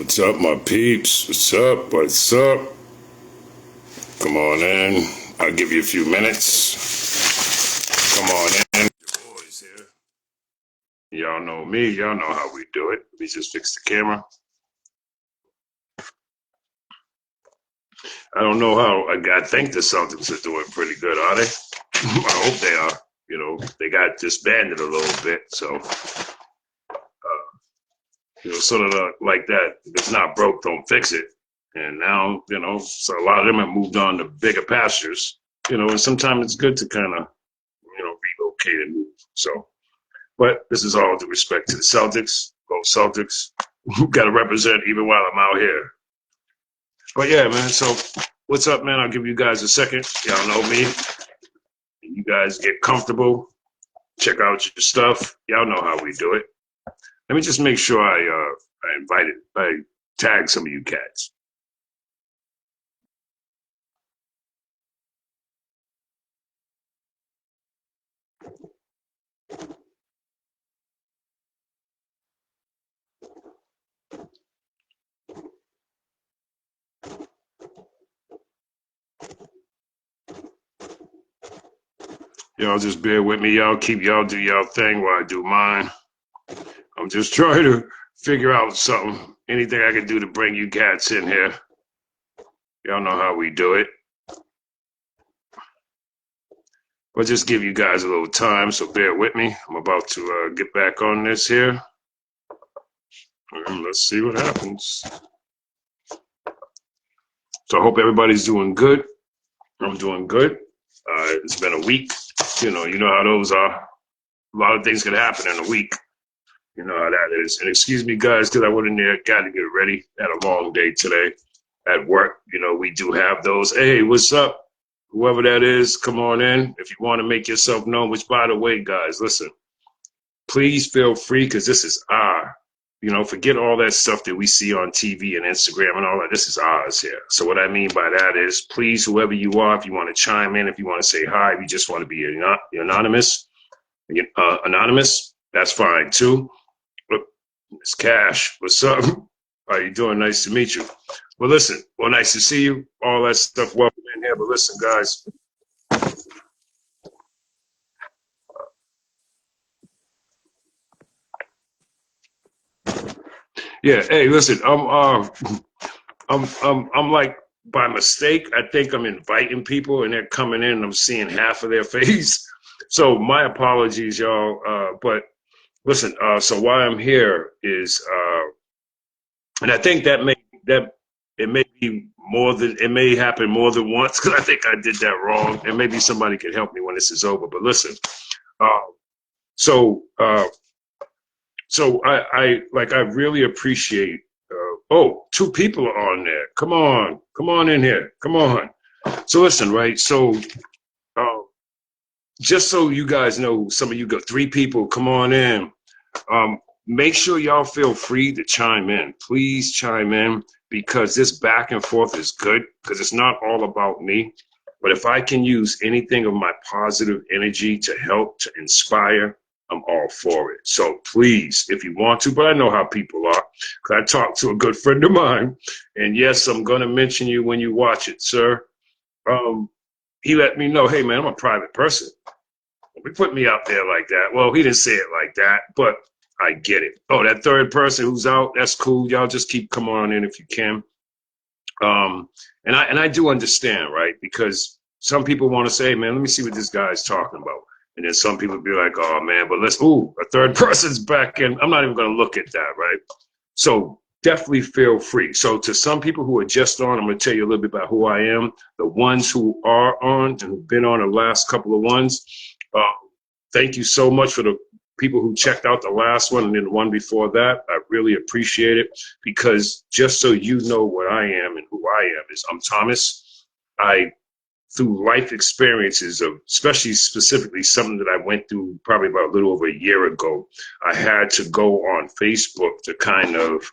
What's up, my peeps? What's up? What's up? Come on in. I'll give you a few minutes. Come on in. Your boys here. Y'all know me. Y'all know how we do it. Let me just fix the camera. I don't know how. I think the Celtics are doing pretty good, are they? I hope they are. You know, they got disbanded a little bit, so sort of like that. If it's not broke, don't fix it. And now, so a lot of them have moved on to bigger pastures. And sometimes it's good to kind of, relocate and move. So, but this is all due respect to the Celtics. Go Celtics. Got to represent even while I'm out here. But yeah, man. So what's up, man? I'll give you guys a second. Y'all know me. You guys get comfortable. Check out your stuff. Y'all know how we do it. Let me just make sure I tag some of you cats. Y'all just bear with me. Y'all keep y'all do y'all thing while I do mine. I'm just trying to figure out something. Anything I can do to bring you cats in here. Y'all know how we do it. I'll just give you guys a little time, so bear with me. I'm about to get back on this here. And let's see what happens. So I hope everybody's doing good. I'm doing good. It's been a week. You know how those are. A lot of things can happen in a week. You know how that is. And excuse me, guys, because I went in there, got to get ready. Had a long day today at work. We do have those. Hey, what's up? Whoever that is, come on in. If you want to make yourself known, which, by the way, guys, listen, please feel free, because this is forget all that stuff that we see on TV and Instagram and all that. This is ours here. So what I mean by that is, please, whoever you are, if you want to chime in, if you want to say hi, if you just want to be anonymous, that's fine too. Look, it's Cash. What's up? How you doing? Nice to meet you. Well, listen. Well, nice to see you. All that stuff. Welcome in here. But listen, guys. Yeah. Hey, listen. I'm like, by mistake, I think I'm inviting people and they're coming in and I'm seeing half of their face. So my apologies, y'all. But listen. So why I'm here is, and I think that it may be more than, it may happen more than once, because I think I did that wrong, and maybe somebody can help me when this is over. But listen, so I really appreciate. Oh, two people are on there. Come on in here. Come on. So listen, right? So just so you guys know, some of you got three people. Come on in. Make sure y'all feel free to chime in. Please chime in, because this back and forth is good, because it's not all about me. But if I can use anything of my positive energy to help, to inspire, I'm all for it. So please, if you want to, but I know how people are, because I talked to a good friend of mine, and yes, I'm going to mention you when you watch it, sir. He let me know, hey, man, I'm a private person. He put me out there like that. Well, he didn't say it like that, but I get it. Oh, that third person who's out, that's cool. Y'all just keep coming on in if you can. And I do understand, right? Because some people want to say, man, let me see what this guy's talking about. And then some people be like, oh man, but a third person's back in. I'm not even going to look at that, right? So definitely feel free. So to some people who are just on, I'm going to tell you a little bit about who I am. The ones who are on and who've been on the last couple of ones, thank you so much for the people who checked out the last one and then the one before that. I really appreciate it, because just so you know what I am and who I am is, I'm Thomas. Through life experiences of, especially specifically something that I went through probably about a little over a year ago, I had to go on Facebook to kind of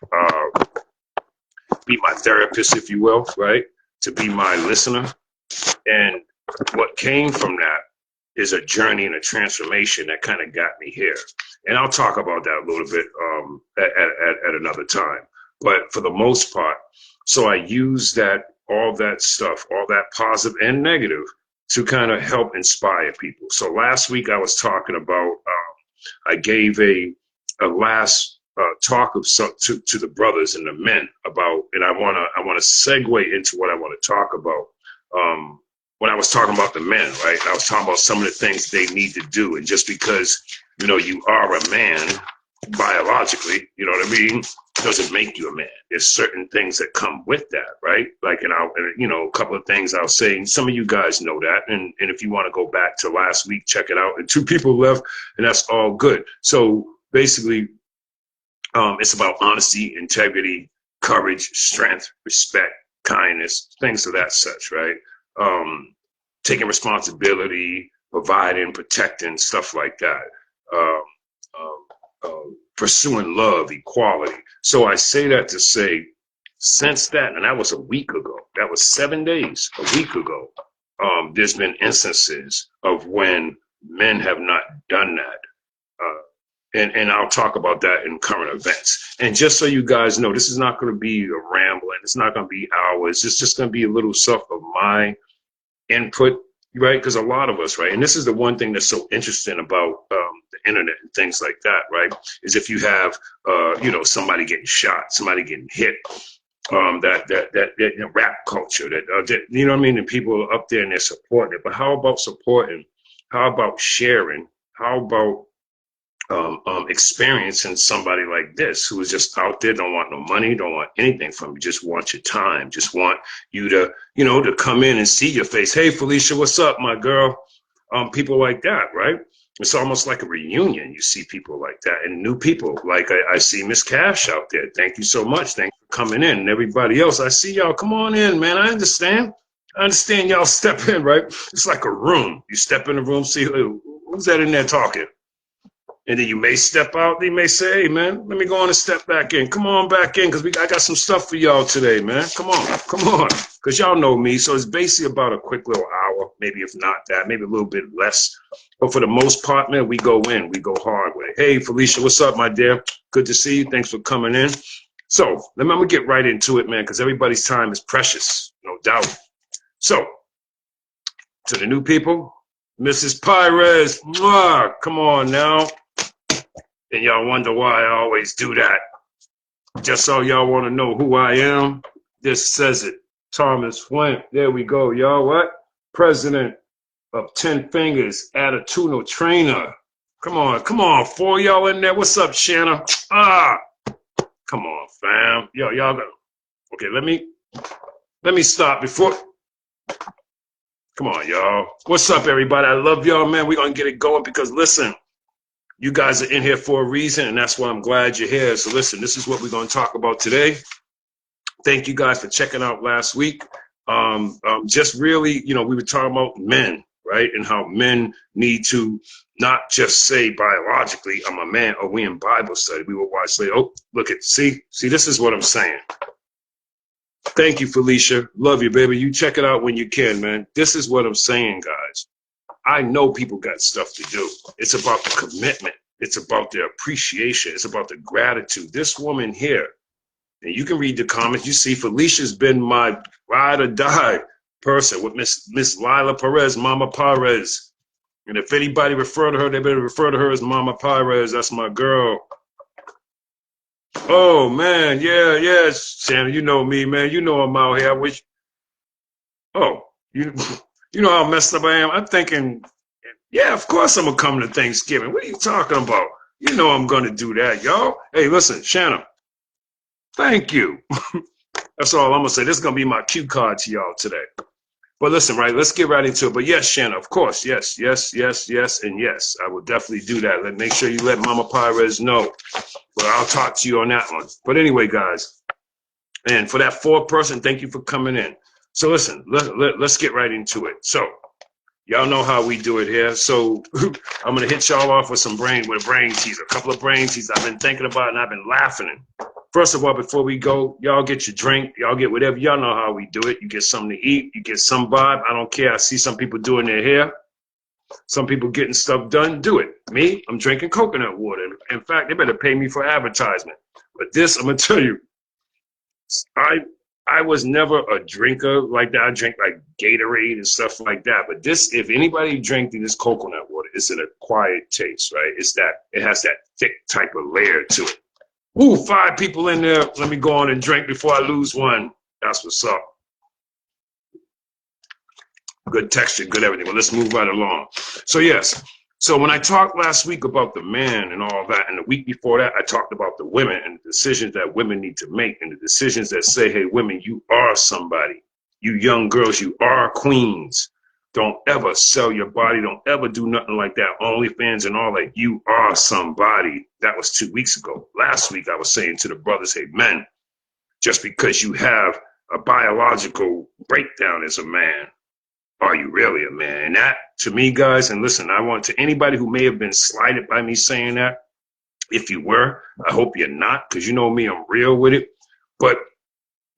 be my therapist, if you will, right? To be my listener. And what came from that is a journey and a transformation that kind of got me here. And I'll talk about that a little bit at another time. but for the most part. So I use that, all that stuff, all that positive and negative, to kind of help inspire people. So last week I was talking about, I gave a last talk of some, to the brothers and the men about, and I wanna segue into what I want to talk about. When I was talking about the men, right? I was talking about some of the things they need to do, and just because you are a man biologically, you know what I mean, doesn't make you a man. There's certain things that come with that, right? Like, and a couple of things I'll say, and some of you guys know that, and if you want to go back to last week, check it out. And 2 people left, and that's all good. So basically, it's about honesty, integrity, courage, strength, respect, kindness, things of that such, right? Taking responsibility, providing, protecting, stuff like that. Pursuing love, equality. So I say that to say, since that, and that was a week ago, that was 7 days, a week ago, there's been instances of when men have not done that. And I'll talk about that in current events. And just so you guys know, this is not going to be a rambling. It's not going to be hours. It's just going to be a little stuff of my input, right? Because a lot of us, right? And this is the one thing that's so interesting about the internet and things like that, right? Is if you have, somebody getting shot, somebody getting hit, that rap culture, that you know what I mean? And people are up there and they're supporting it. But how about supporting? How about sharing? How about experiencing somebody like this who is just out there, don't want no money, don't want anything from you, just want your time, just want you to, to come in and see your face. Hey, Felicia, what's up, my girl? People like that, right? It's almost like a reunion. You see people like that and new people. Like I see Miss Cash out there. Thank you so much. Thanks for coming in. And everybody else, I see y'all. Come on in, man. I understand y'all step in, right? It's like a room. You step in the room, see who's that in there talking. And then you may step out. They may say, hey, man, let me go on and step back in. Come on back in, because I got some stuff for y'all today, man. Come on. Because y'all know me. So it's basically about a quick little hour, maybe if not that, maybe a little bit less. But for the most part, man, we go in. We go hard with it. Hey, Felicia, what's up, my dear? Good to see you. Thanks for coming in. So I'm going to get right into it, man, because everybody's time is precious, no doubt. So to the new people, Mrs. Pires, come on now. And y'all wonder why I always do that. Just so y'all want to know who I am, this says it. Thomas Flint. There we go, y'all. What? President of 10 Fingers, attitudinal trainer. Come on, 4 y'all in there. What's up, Shanna? Come on, fam. Y'all got. Okay, let me stop before. Come on, y'all. What's up, everybody? I love y'all, man. We're gonna get it going because listen. You guys are in here for a reason, and that's why I'm glad you're here. So listen, this is what we're going to talk about today. Thank you guys for checking out last week. Just really, we were talking about men, right? And how men need to not just say biologically, I'm a man, or we in Bible study. We will watch, say, oh, look at, see, this is what I'm saying. Thank you, Felicia. Love you, baby. You check it out when you can, man. This is what I'm saying, guys. I know people got stuff to do. It's about the commitment. It's about their appreciation. It's about the gratitude. This woman here, and you can read the comments. You see, Felicia's been my ride or die person with Miss Lila Perez, Mama Perez. And if anybody refer to her, they better refer to her as Mama Perez. That's my girl. Oh, man. Yeah, Shannon, you know me, man. You know I'm out here. I wish. Oh, you know how messed up I am? I'm thinking, yeah, of course I'm going to come to Thanksgiving. What are you talking about? You know I'm going to do that, y'all. Hey, listen, Shannon, thank you. That's all I'm going to say. This is going to be my cue card to y'all today. But listen, right, let's get right into it. But yes, Shannon, of course, yes, and yes. I will definitely do that. Make sure you let Mama Pires know. But I'll talk to you on that one. But anyway, guys, and for that 4th person, thank you for coming in. So listen, let's get right into it. So y'all know how we do it here. So I'm going to hit y'all off with a brain teaser, a couple of brain teasers I've been thinking about and I've been laughing. First of all, before we go, y'all get your drink. Y'all get whatever. Y'all know how we do it. You get something to eat. You get some vibe. I don't care. I see some people doing their hair. Some people getting stuff done. Do it. Me, I'm drinking coconut water. In fact, they better pay me for advertisement. But this, I'm going to tell you, I I was never a drinker like that. I drink like Gatorade and stuff like that. But this, if anybody drinking this coconut water, it's an acquired taste, right? It's that it has that thick type of layer to it. Ooh, 5 people in there. Let me go on and drink before I lose one. That's what's up. Good texture, good everything. Well, let's move right along. So yes. So when I talked last week about the man and all that, and the week before that, I talked about the women and the decisions that women need to make and the decisions that say, hey, women, you are somebody. You young girls, you are queens. Don't ever sell your body. Don't ever do nothing like that. OnlyFans and all that. You are somebody. That was 2 weeks ago. Last week, I was saying to the brothers, hey, men, just because you have a biological breakdown as a man, are you really a man? And that, to me, guys, and listen, I want to anybody who may have been slighted by me saying that, if you were, I hope you're not, because you know me, I'm real with it. But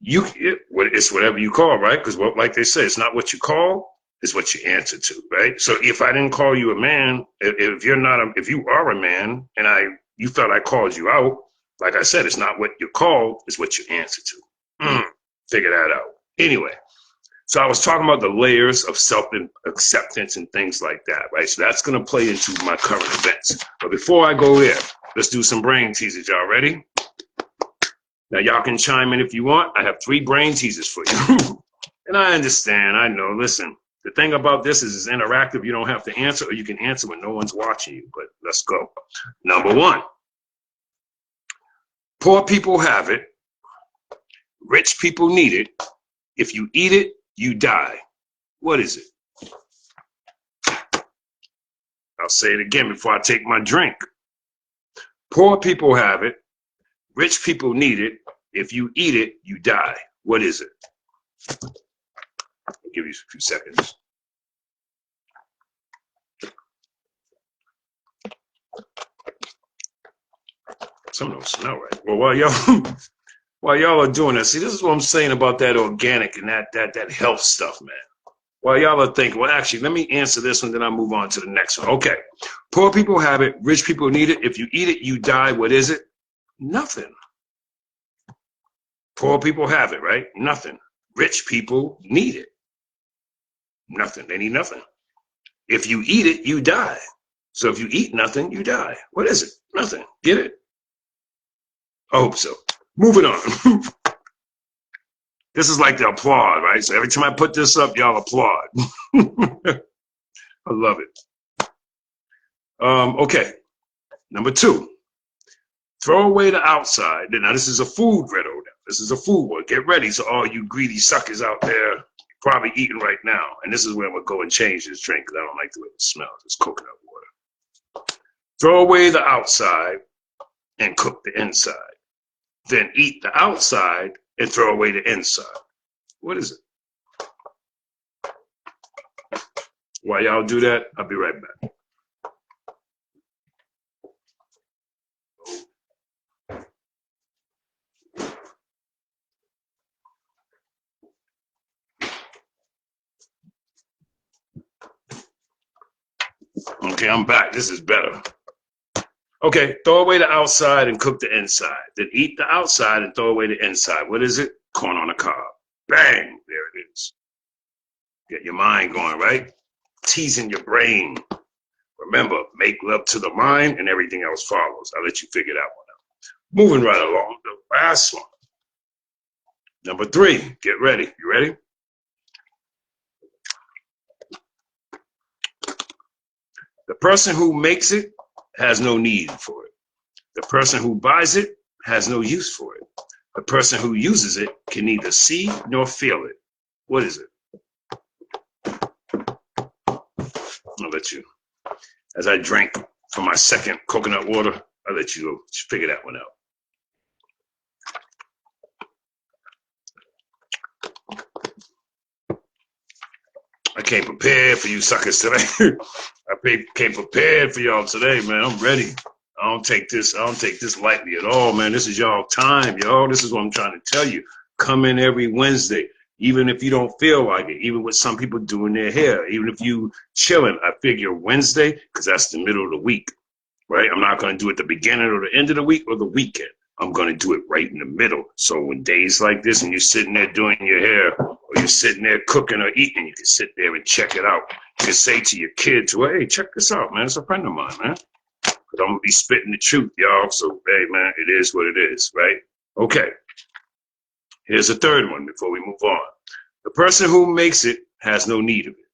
it's whatever you call, right? Because like they say, it's not what you call, it's what you answer to, right? So if I didn't call you a man, if you are a man, and you felt I called you out, like I said, it's not what you called, it's what you answer to. Figure that out. Anyway. So I was talking about the layers of self-acceptance and things like that, right? So that's going to play into my current events. But before I go there, let's do some brain teasers. Y'all ready? Now, y'all can chime in if you want. I have 3 brain teasers for you. And I understand. I know. Listen, the thing about this is it's interactive. You don't have to answer, or you can answer when no one's watching you. But let's go. Number 1. Poor people have it. Rich people need it. If you eat it, you die. What is it? I'll say it again before I take my drink. Poor people have it. Rich people need it. If you eat it, you die. What is it? I'll give you a few seconds. Some don't smell right. Well, while y'all are doing this, see, this is what I'm saying about that organic and that health stuff, man. While y'all are thinking, well, actually, let me answer this one, then I'll move on to the next one. Okay. Poor people have it. Rich people need it. If you eat it, you die. What is it? Nothing. Poor people have it, right? Nothing. Rich people need it. Nothing. They need nothing. If you eat it, you die. So if you eat nothing, you die. What is it? Nothing. Get it? I hope so. Moving on. This is like the applaud, right? So every time I put this up, y'all applaud. I love it. Okay. Number 2. Throw away the outside. Now, this is a food riddle. This is a food one. Get ready. So all you greedy suckers out there probably eating right now. And this is where I'm going to go and change this drink because I don't like the way it smells. It's coconut water. Throw away the outside and cook the inside. Then eat the outside and throw away the inside. What is it? While y'all do that, I'll be right back. Okay, I'm back. This is better. Okay, throw away the outside and cook the inside. Then eat the outside and throw away the inside. What is it? Corn on the cob. Bang! There it is. Get your mind going, right? Teasing your brain. Remember, make love to the mind and everything else follows. I'll let you figure that one out. Moving right along. The last one. Number 3. Get ready. You ready? The person who makes it has no need for it. The person who buys it has no use for it. The person who uses it can neither see nor feel it. What is it? I'll let you, as I drank from my second coconut water, I'll let you go figure that one out. I came prepared for you suckers today. I came prepared for y'all today, man. I'm ready. I don't take this lightly at all, man. This is y'all time, y'all. This is what I'm trying to tell you. Come in every Wednesday, even if you don't feel like it, even with some people doing their hair, even if you chilling. I figure Wednesday, because that's the middle of the week, right? I'm not going to do it the beginning or the end of the week or the weekend. I'm going to do it right in the middle. So when days like this and you're sitting there doing your hair or you're sitting there cooking or eating, you can sit there and check it out. You can say to your kids, well, hey, check this out, man. It's a friend of mine, man. But I'm going to be spitting the truth, y'all. So, hey, man, it is what it is, right? Okay. Here's a third one before we move on. The person who makes it has no need of it.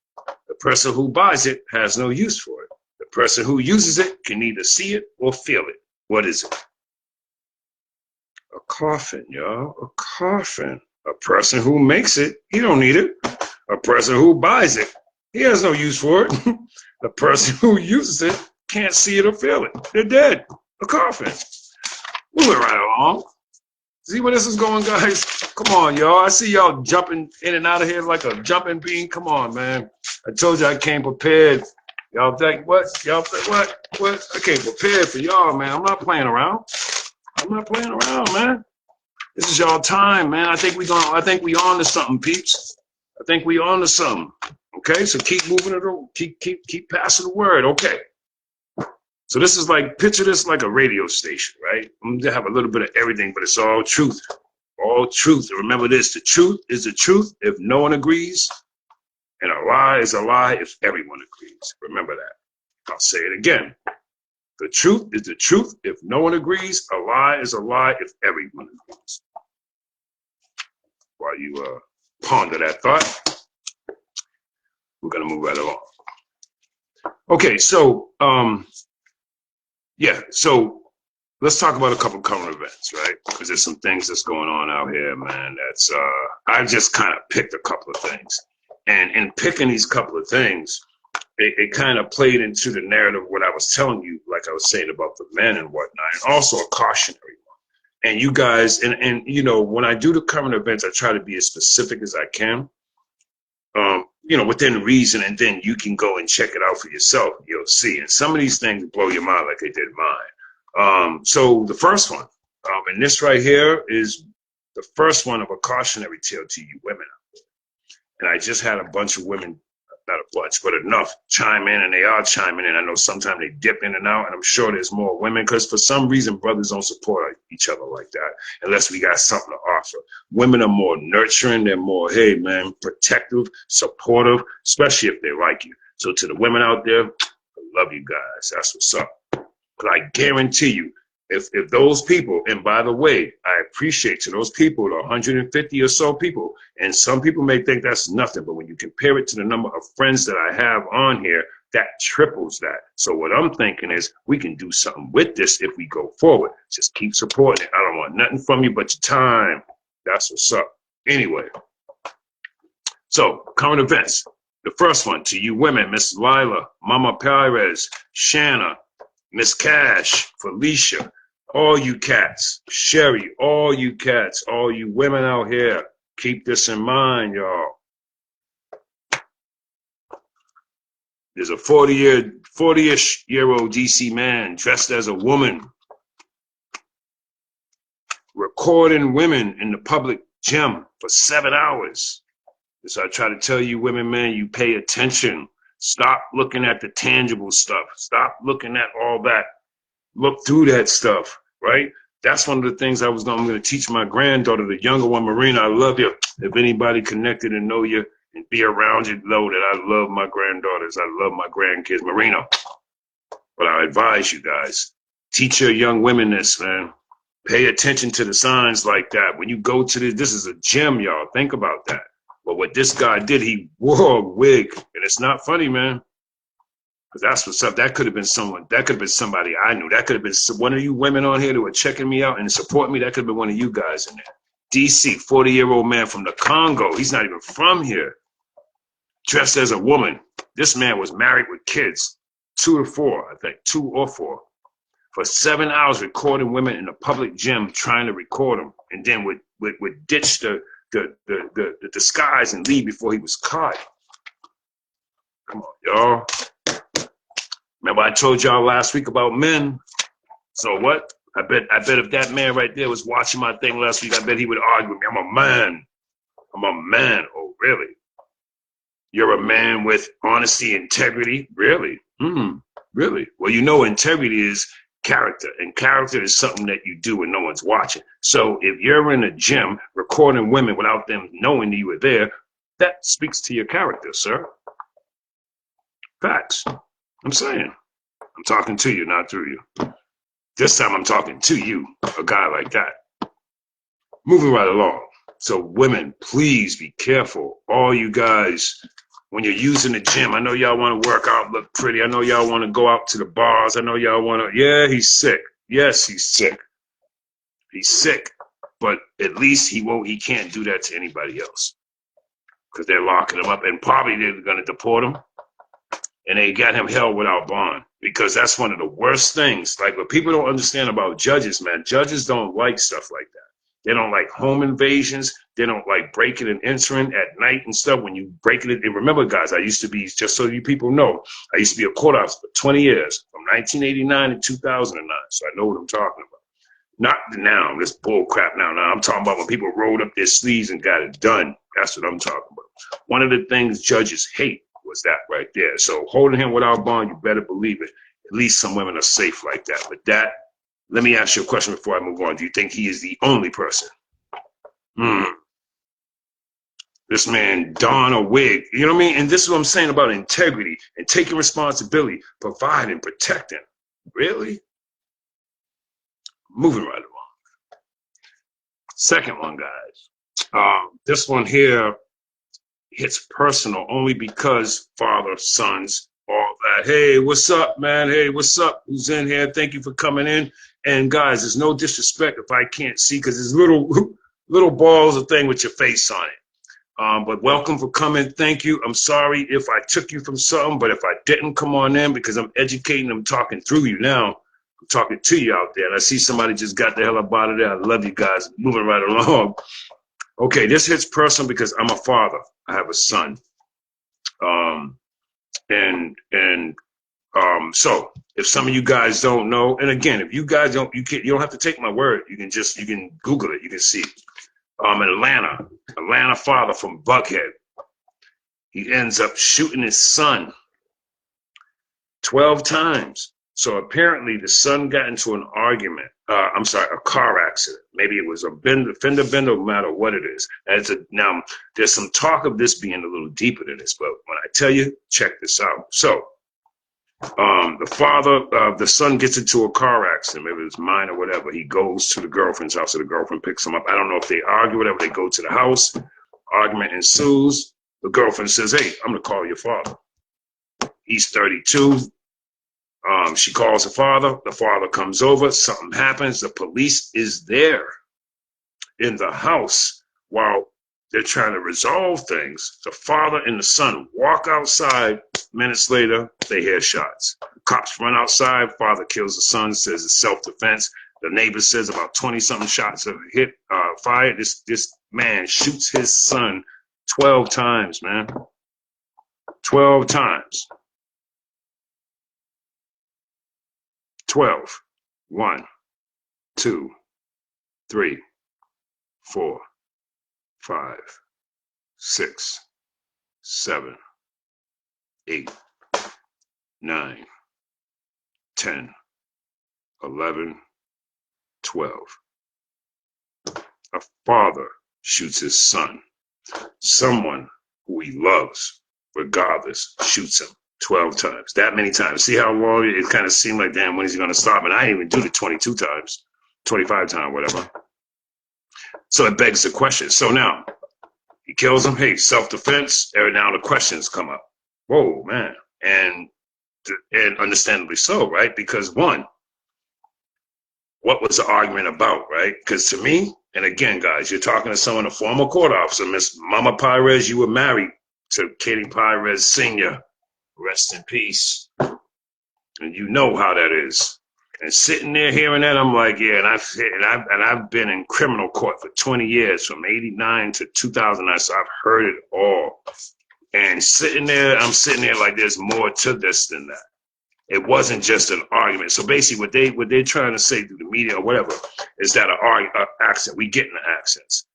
The person who buys it has no use for it. The person who uses it can neither see it or feel it. What is it? A coffin, y'all. A coffin. A person who makes it, he don't need it. A person who buys it, he has no use for it. The person who uses it can't see it or feel it. They're dead. A coffin. Moving right along. See where this is going, guys? Come on, y'all. I see y'all jumping in and out of here like a jumping bean. Come on, man. I told you I came prepared. Y'all think what? Y'all think what? What? I came prepared for y'all, man. I'm not playing around. I'm not playing around, man. This is y'all time, man. I think we on to something, peeps. I think we on to something. Okay, so keep moving it on. Keep passing the word. Okay. So this is like, picture this like a radio station, right? I'm gonna have a little bit of everything, but it's all truth. All truth. And remember this, the truth is the truth if no one agrees, and a lie is a lie if everyone agrees. Remember that. I'll say it again. The truth is the truth if no one agrees. A lie is a lie if everyone agrees. While you ponder that thought, we're gonna move right along. Okay, so yeah, so let's talk about a couple current events, right? Because there's some things that's going on out here, man. That's I just kind of picked a couple of things, and in picking these couple of things, it kind of played into the narrative of what I was telling you, like I was saying about the men and whatnot, and also a cautionary one. And you guys, and you know, when I do the current events, I try to be as specific as I can, you know, within reason, and then you can go and check it out for yourself. You'll see. And some of these things blow your mind like they did mine. So the first one, and this right here is the first one of a cautionary tale to you women out there. And I just had a bunch of women, not a bunch, but enough chime in, and they are chiming in. I know sometimes they dip in and out, and I'm sure there's more women because for some reason brothers don't support each other like that unless we got something to offer. Women are more nurturing. They're more, hey, man, protective, supportive, especially if they like you. So to the women out there, I love you guys. That's what's up. But I guarantee you, if those people, and by the way, I appreciate to those people, the 150 or so people, and some people may think that's nothing, but when you compare it to the number of friends that I have on here, that triples that. So what I'm thinking is we can do something with this if we go forward. Just keep supporting it. I don't want nothing from you but your time. That's what's up. Anyway, so current events. The first one, to you women, Miss Lila, Mama Perez, Shanna, Miss Cash, Felicia, all you cats, Sherry, all you cats, all you women out here, keep this in mind, y'all. There's a 40-ish-year-old DC man dressed as a woman recording women in the public gym for 7 hours. So I try to tell you women, man, you pay attention. Stop looking at the tangible stuff. Stop looking at all that. Look through that stuff, right? That's one of the things I'm going to teach my granddaughter, the younger one, Marina. I love you. If anybody connected and know you and be around you, know that I love my granddaughters. I love my grandkids, Marina. But I advise you guys, teach your young women this, man. Pay attention to the signs like that. When you go to this is a gym, y'all. Think about that. But what this guy did, he wore a wig. And it's not funny, man. Because that's what's up. That could have been someone. That could have been somebody I knew. That could have been one of you women on here that were checking me out and supporting me. That could have been one of you guys in there. DC, 40-year-old man from the Congo. He's not even from here. Dressed as a woman. This man was married with kids. 2 or 4, I think. 2 or 4. For 7 hours recording women in a public gym trying to record them. And then would ditch the disguise and leave before he was caught. Come on, y'all. Remember I told y'all last week about men. So what? I bet if that man right there was watching my thing last week, I bet he would argue with me. I'm a man. I'm a man. Oh, really? You're a man with honesty, integrity? Really? Really? Well, you know integrity is character, and character is something that you do when no one's watching. So if you're in a gym recording women without them knowing you were there, that speaks to your character, sir. Facts. I'm saying. I'm talking to you, not through you. This time I'm talking to you, a guy like that. Moving right along. So women, please be careful. All you guys, when you're using the gym, I know y'all want to work out, look pretty. I know y'all want to go out to the bars. I know y'all want to, yeah, he's sick. Yes, he's sick. He's sick, but at least he can't do that to anybody else because they're locking him up, and probably they're going to deport him, and they got him held without bond, because that's one of the worst things. Like, what people don't understand about judges, man, judges don't like stuff like that. They don't like home invasions. They don't like breaking and entering at night and stuff. When you break it, and remember, guys, I used to be, just so you people know, I used to be a court officer for 20 years, from 1989 to 2009. So I know what I'm talking about. Not now, this bull crap now. Now I'm talking about when people rolled up their sleeves and got it done. That's what I'm talking about. One of the things judges hate was that right there. So holding him without bond, you better believe it. At least some women are safe like that. But that, let me ask you a question before I move on. Do you think he is the only person? This man don a wig, you know what I mean? And this is what I'm saying about integrity and taking responsibility, providing, protecting. Really? Moving right along. Second one, guys. This one here hits personal only because father, sons, all that. Hey, what's up, man? Hey, what's up? Who's in here? Thank you for coming in. And guys, there's no disrespect if I can't see, because there's little balls of thing with your face on it. But welcome for coming. Thank you. I'm sorry if I took you from something, but if I didn't, come on in, because I'm educating. I'm talking through you now. I'm talking to you out there. And I see somebody just got the hell up out of there. I love you guys. Moving right along. Okay, this hits personal because I'm a father. I have a son. So if some of you guys don't know, and again, if you guys don't, you don't have to take my word. You can Google it. You can see. Atlanta father from Buckhead. He ends up shooting his son 12 times. So apparently the son got into an argument. A car accident. Maybe it was a fender bender, no matter what it is. Now, there's some talk of this being a little deeper than this, but when I tell you, check this out. So the son gets into a car accident, maybe it was mine or whatever. He goes to the girlfriend's house, so the girlfriend picks him up. I don't know if they argue, whatever. They go to the house, argument ensues. The girlfriend says, hey, I'm gonna call your father. He's 32. She calls the father comes over, something happens, the police is there in the house while they're trying to resolve things. The father and the son walk outside. Minutes later, they hear shots. Cops run outside. Father kills the son, says it's self-defense. The neighbor says about 20-something shots have hit, fired. This man shoots his son 12 times, man. 12 times. 12. 1, 2, 3, 4, 5, 6, 7, 8, 9, 10, 11, 12. A father shoots his son. Someone who he loves, regardless, shoots him 12 times. That many times. See how long it kind of seemed like, damn, when is he going to stop? And I didn't even do the 22 times, 25 times, whatever. So it begs the question. So now he kills him. Hey, self-defense. Every now and the questions come up. Whoa, man. And understandably so, right? Because one, what was the argument about, right? Because to me, and again, guys, you're talking to someone, a former court officer, Miss Mama Pires, you were married to Katie Pires Sr., rest in peace. And you know how that is. And sitting there hearing that, I'm like, yeah, and I've been in criminal court for 20 years, from 89 to 2009, so I've heard it all. And I'm sitting there like there's more to this than that. It wasn't just an argument. So basically what they're trying to say through the media or whatever is that an accent, we get in the accents.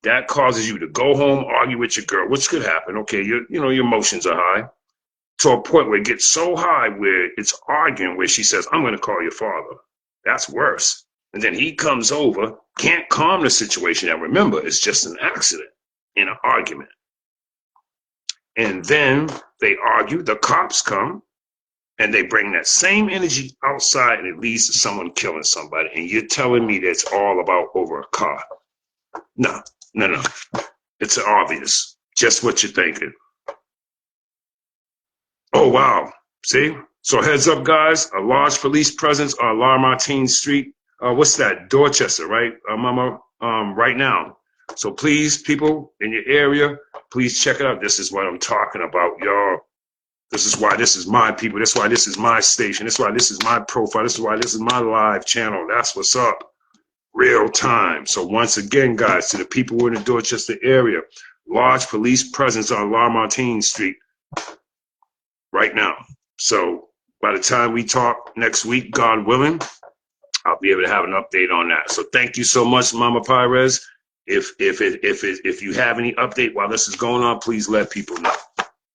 That causes you to go home, argue with your girl, which could happen. Okay, your emotions are high, to a point where it gets so high where it's arguing, where she says, I'm going to call your father. That's worse. And then he comes over, can't calm the situation. Now remember, it's just an accident in an argument. And then they argue, the cops come, and they bring that same energy outside, and it leads to someone killing somebody. And you're telling me that's all about over a car? No, no, no. It's obvious. Just what you're thinking. Oh, wow. See? So heads up, guys. A large police presence on La Martine Street. What's that? Dorchester, right, Mama? Right now. So please, people in your area, please check it out. This is what I'm talking about, y'all. This is why this is my people. That's why this is my station. That's why this is my profile. This is why this is my live channel. That's what's up. Real time. So once again, guys, to the people who are in the Dorchester area, large police presence on La Martine Street right now. So by the time we talk next week, God willing, I'll be able to have an update on that. So thank you so much, Mama Pires. If you have any update while this is going on, please let people know.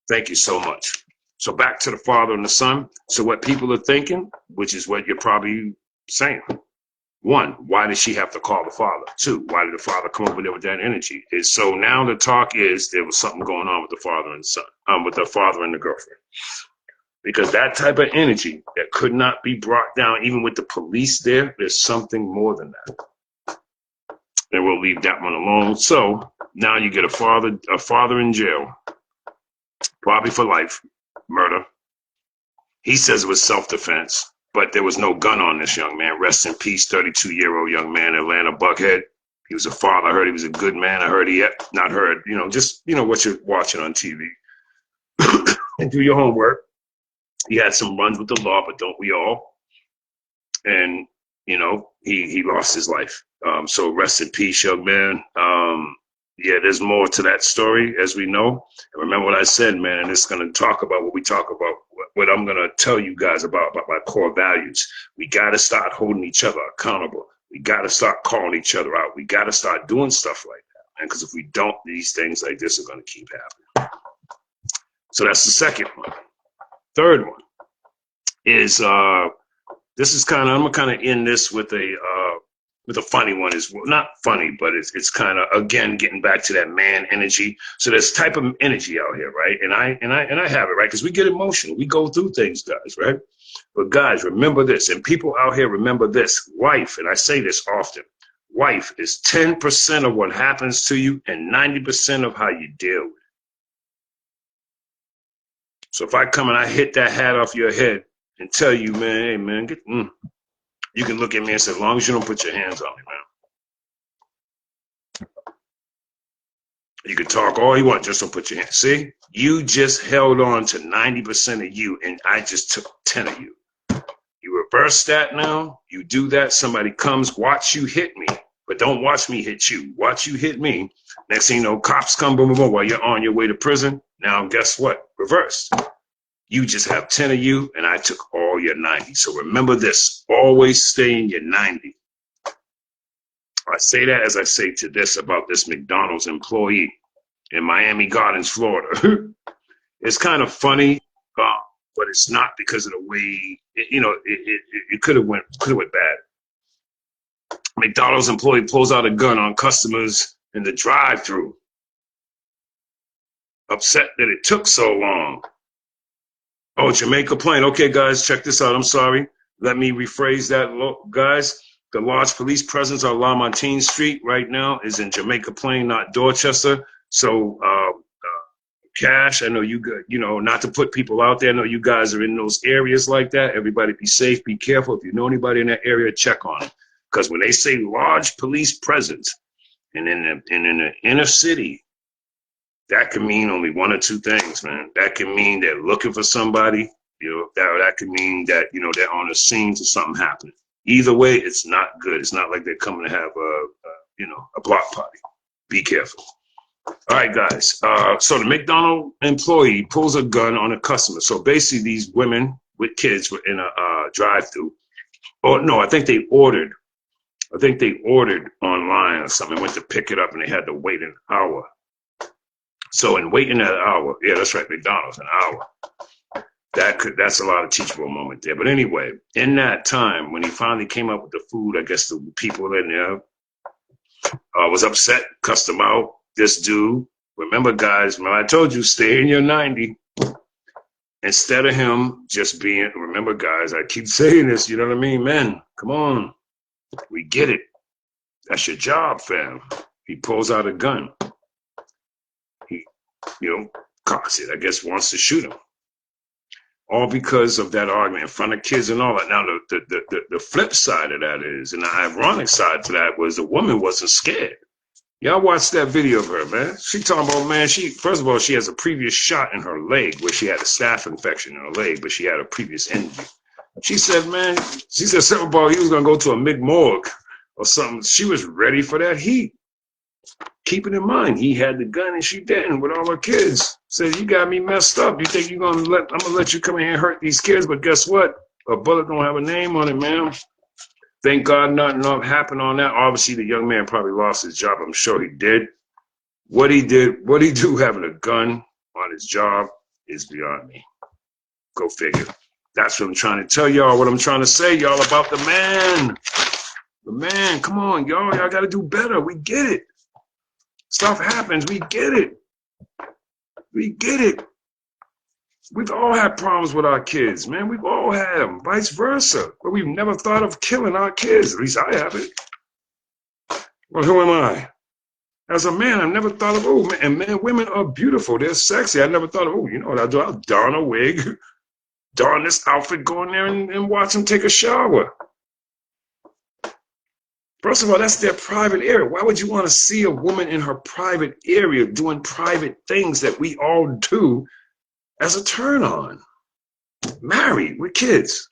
Thank you so much. So back to the Father and the Son. So what people are thinking, which is what you're probably saying. One, why did she have to call the Father? Two, why did the Father come over there with that energy? And so now the talk is there was something going on with the father and son, with the father and the girlfriend. Because that type of energy that could not be brought down, even with the police there, there's something more than that. And we'll leave that one alone. So now you get a father in jail, probably for life, murder. He says it was self-defense, but there was no gun on this young man. Rest in peace, 32-year-old young man, Atlanta Buckhead. He was a father. I heard he was a good man. I heard not heard, just, what you're watching on TV. And do your homework. He had some runs with the law, but don't we all? And, he lost his life. So rest in peace, young man. Yeah, there's more to that story, as we know. And remember what I said, man, and it's going to talk about what we talk about, what I'm going to tell you guys about my core values. We got to start holding each other accountable. We got to start calling each other out. We got to start doing stuff like that, man, because if we don't, these things like this are going to keep happening. So that's the second one. Third one is, this is I'm going to kind of end this with a funny one. Is not funny, but it's kind of, again, getting back to that man energy. So there's type of energy out here, right? And I have it, right? Because we get emotional. We go through things, guys, right? But guys, remember this, and people out here remember this. Wife, and I say this often, wife is 10% of what happens to you and 90% of how you deal with it. So if I come and I hit that hat off your head and tell you, man, hey, man, you can look at me and say, as long as you don't put your hands on me, man. You can talk all you want, just don't put your hands. See, you just held on to 90% of you, and I just took 10 of you. You reverse that now. You do that. Somebody comes, watch you hit me, but don't watch me hit you. Watch you hit me. Next thing you know, cops come, boom, boom, boom, while you're on your way to prison. Now, guess what? Reversed. You just have 10 of you, and I took all your 90. So remember this, always stay in your 90. I say that as I say to this about this McDonald's employee in Miami Gardens, Florida. It's kind of funny, but it's not because of the way, it could have went bad. McDonald's employee pulls out a gun on customers in the drive-thru. Upset that it took so long. Oh, Jamaica Plain. Okay, guys, check this out. I'm sorry. Let me rephrase that, guys. The large police presence on La Martine Street right now is in Jamaica Plain, not Dorchester. So, Cash, I know you good, not to put people out there. I know you guys are in those areas like that. Everybody be safe, be careful. If you know anybody in that area, check on them. Because when they say large police presence and in the inner city, that can mean only one or two things, man. That can mean they're looking for somebody. That could mean that, they're on the scene to something happening. Either way, it's not good. It's not like they're coming to have a block party. Be careful. All right, guys. So the McDonald's employee pulls a gun on a customer. So basically, these women with kids were in a drive-thru. Oh no, I think they ordered online or something. Went to pick it up, and they had to wait an hour. So in waiting that hour, yeah, that's right, McDonald's, an hour. that's a lot of teachable moment there. But anyway, in that time when he finally came up with the food, I guess the people in there was upset, cussed him out. This dude, remember guys, remember I told you, stay in your 90. Instead of him just being, remember guys, I keep saying this, you know what I mean? Men, come on, we get it. That's your job, fam. He pulls out a gun. He, cocks it, I guess wants to shoot him. All because of that argument in front of kids and all that. Now, the flip side of that is, and the ironic side to that was the woman wasn't scared. Y'all watch that video of her, man. She talking about, man, first of all, she has a previous shot in her leg where she had a staph infection in her leg, but she had a previous injury. She said something about he was going to go to a mid-morgue or something. She was ready for that heat. Keeping in mind, he had the gun and she didn't with all her kids. Said, you got me messed up. You think I'm going to let you come in here and hurt these kids, but guess what? A bullet don't have a name on it, man. Thank God nothing happened on that. Obviously, the young man probably lost his job. I'm sure he did. What he do having a gun on his job is beyond me. Go figure. That's what I'm trying to tell y'all. What I'm trying to say, y'all, about the man. The man, come on, y'all got to do better. We get it. Stuff happens. We get it. We get it. We've all had problems with our kids, man. We've all had them. Vice versa. But we've never thought of killing our kids. At least I haven't. Well, who am I? As a man, I've never thought of, women are beautiful. They're sexy. I never thought of, you know what I'll do? I'll don a wig, don this outfit, go in there and watch them take a shower. First of all, that's their private area. Why would you want to see a woman in her private area doing private things that we all do as a turn on? Married with kids.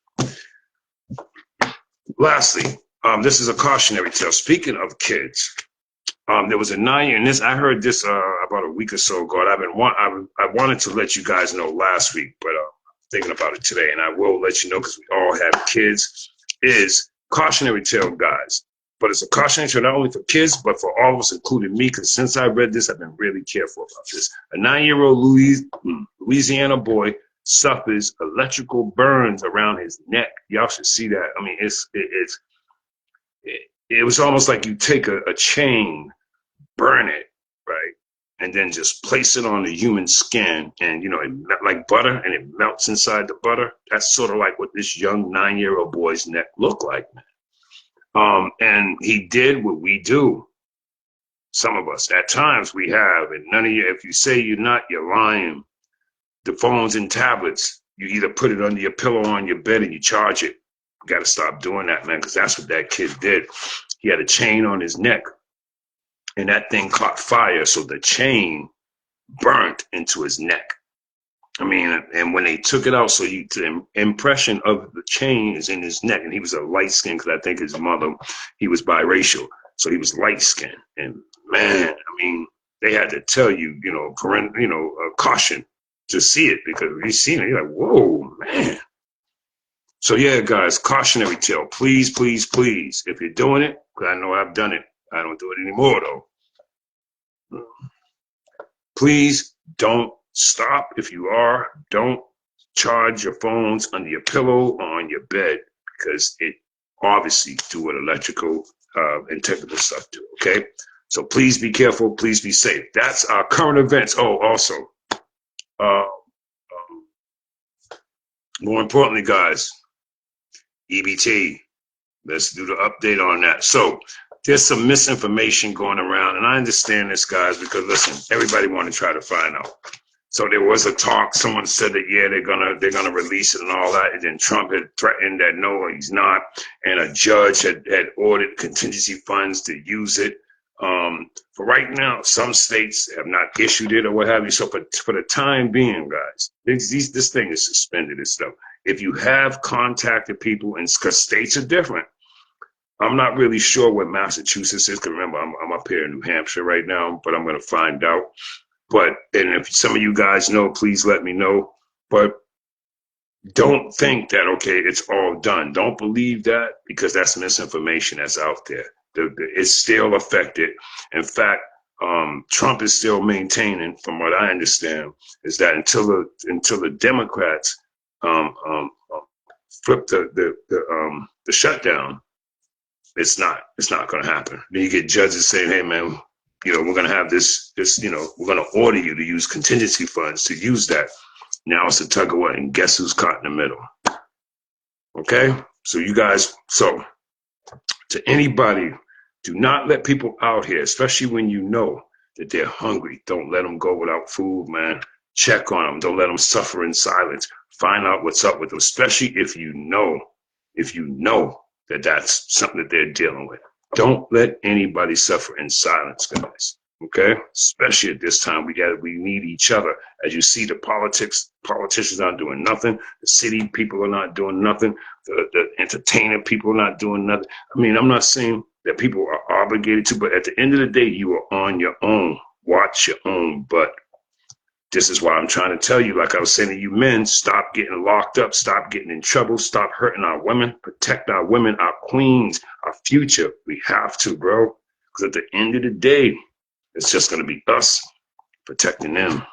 Lastly, this is a cautionary tale. Speaking of kids, there was a 9-year, and I heard this about a week or so ago. I wanted to let you guys know last week, but I'm thinking about it today, and I will let you know because we all have kids. Is cautionary tale, guys. But it's a cautionary tale not only for kids, but for all of us, including me, because since I read this, I've been really careful about this. A 9-year-old Louisiana boy suffers electrical burns around his neck. Y'all should see that. I mean, it was almost like you take a chain, burn it, right, and then just place it on the human skin, and it like butter, and it melts inside the butter. That's sort of like what this young 9-year-old boy's neck looked like, man. And he did what we do. Some of us, at times we have, and none of you, if you say you're not, you're lying. The phones and tablets, you either put it under your pillow on your bed and you charge it. You got to stop doing that, man, because that's what that kid did. He had a chain on his neck, and that thing caught fire, so the chain burnt into his neck. I mean, and when they took it out, so the impression of the chain is in his neck, and he was a light skin because I think his mother, he was biracial, so he was light skinned. And man, I mean, they had to tell you, caution to see it, because when you seen it, you're like, whoa, man. So yeah, guys, cautionary tale. Please, please, please, if you're doing it, because I know I've done it, I don't do it anymore though. Please don't stop. If you are, don't charge your phones under your pillow or on your bed, because it obviously do what electrical and technical stuff do, okay? So please be careful. Please be safe. That's our current events. Oh, also, more importantly, guys, EBT. Let's do the update on that. So there's some misinformation going around, and I understand this, guys, because listen, everybody want to try to find out. So there was a talk. Someone said that they're gonna release it and all that, and then Trump had threatened that no, he's not, and a judge had ordered contingency funds to use it. For right now, some states have not issued it or what have you. So for the time being, guys, this thing is suspended and stuff. If you have contacted people, and because states are different, I'm not really sure what Massachusetts is. Because remember, I'm up here in New Hampshire right now, but I'm going to find out. And if some of you guys know, please let me know. But don't think that, okay, it's all done. Don't believe that, because that's misinformation that's out there. It's still affected. In fact, Trump is still maintaining, from what I understand, is that until the Democrats flip the shutdown, it's not going to happen. Then you get judges saying, "Hey, man, we're going to have this, we're going to order you to use contingency funds to use that." Now it's a tug of war, and guess who's caught in the middle? Okay, so you guys, to anybody, do not let people out here, especially when you know that they're hungry. Don't let them go without food, man. Check on them. Don't let them suffer in silence. Find out what's up with them, especially if you know that that's something that they're dealing with. Don't let anybody suffer in silence, guys. Okay? Especially at this time, we need each other. As you see, the politicians aren't doing nothing. The city people are not doing nothing. The entertainment people are not doing nothing. I mean, I'm not saying that people are obligated to, but at the end of the day, you are on your own. Watch your own butt. This is why I'm trying to tell you, like I was saying to you men, stop getting locked up, stop getting in trouble, stop hurting our women, protect our women, our queens, our future. We have to, bro. Because at the end of the day, it's just going to be us protecting them.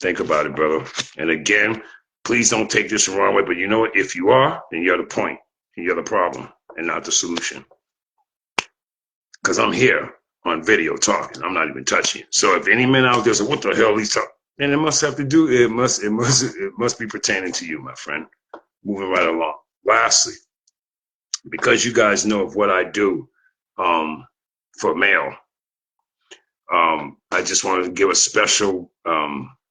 Think about it, brother. And again, please don't take this the wrong way, but you know what? If you are, then you're the point, and you're the problem, and not the solution. Because I'm here on video talking. I'm not even touching it. So if any men out there say, "What the hell he's talking?" then it must have to do. It must be pertaining to you, my friend. Moving right along. Lastly, because you guys know of what I do for mail, I just wanted to give a special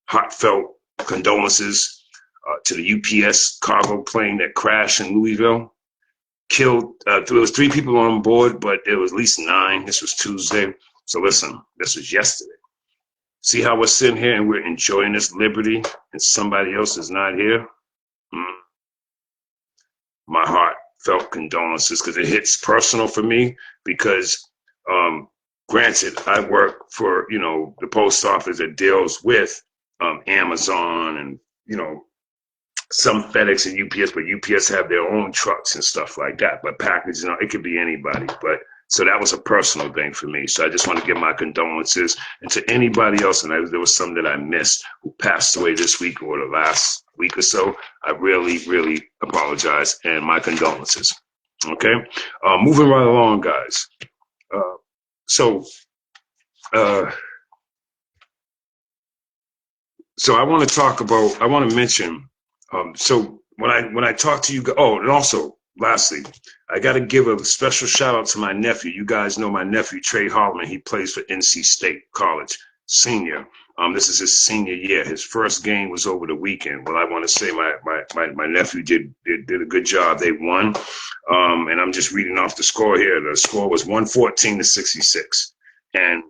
heartfelt condolences to the UPS cargo plane that crashed in Louisville. Killed, there was 3 people on board, but there was at least 9. This was Tuesday. So listen, this was yesterday. See how we're sitting here and we're enjoying this liberty and somebody else is not here? My heart felt condolences because it hits personal for me because, granted, I work for, the post office that deals with Amazon and, some FedEx and UPS, but UPS have their own trucks and stuff like that. But packaging, it could be anybody. But so that was a personal thing for me. So I just want to give my condolences. And to anybody else, and there was some that I missed who passed away this week or the last week or so, I really, really apologize and my condolences. Okay? Moving right along, guys. So I want to mention, so when I talk to you, and also lastly, I got to give a special shout out to my nephew. You guys know my nephew, Trey Holloman. He plays for NC State College, senior. This is his senior year. His first game was over the weekend. Well, I want to say my nephew did a good job. They won. And I'm just reading off the score here. The score was 114-66. And,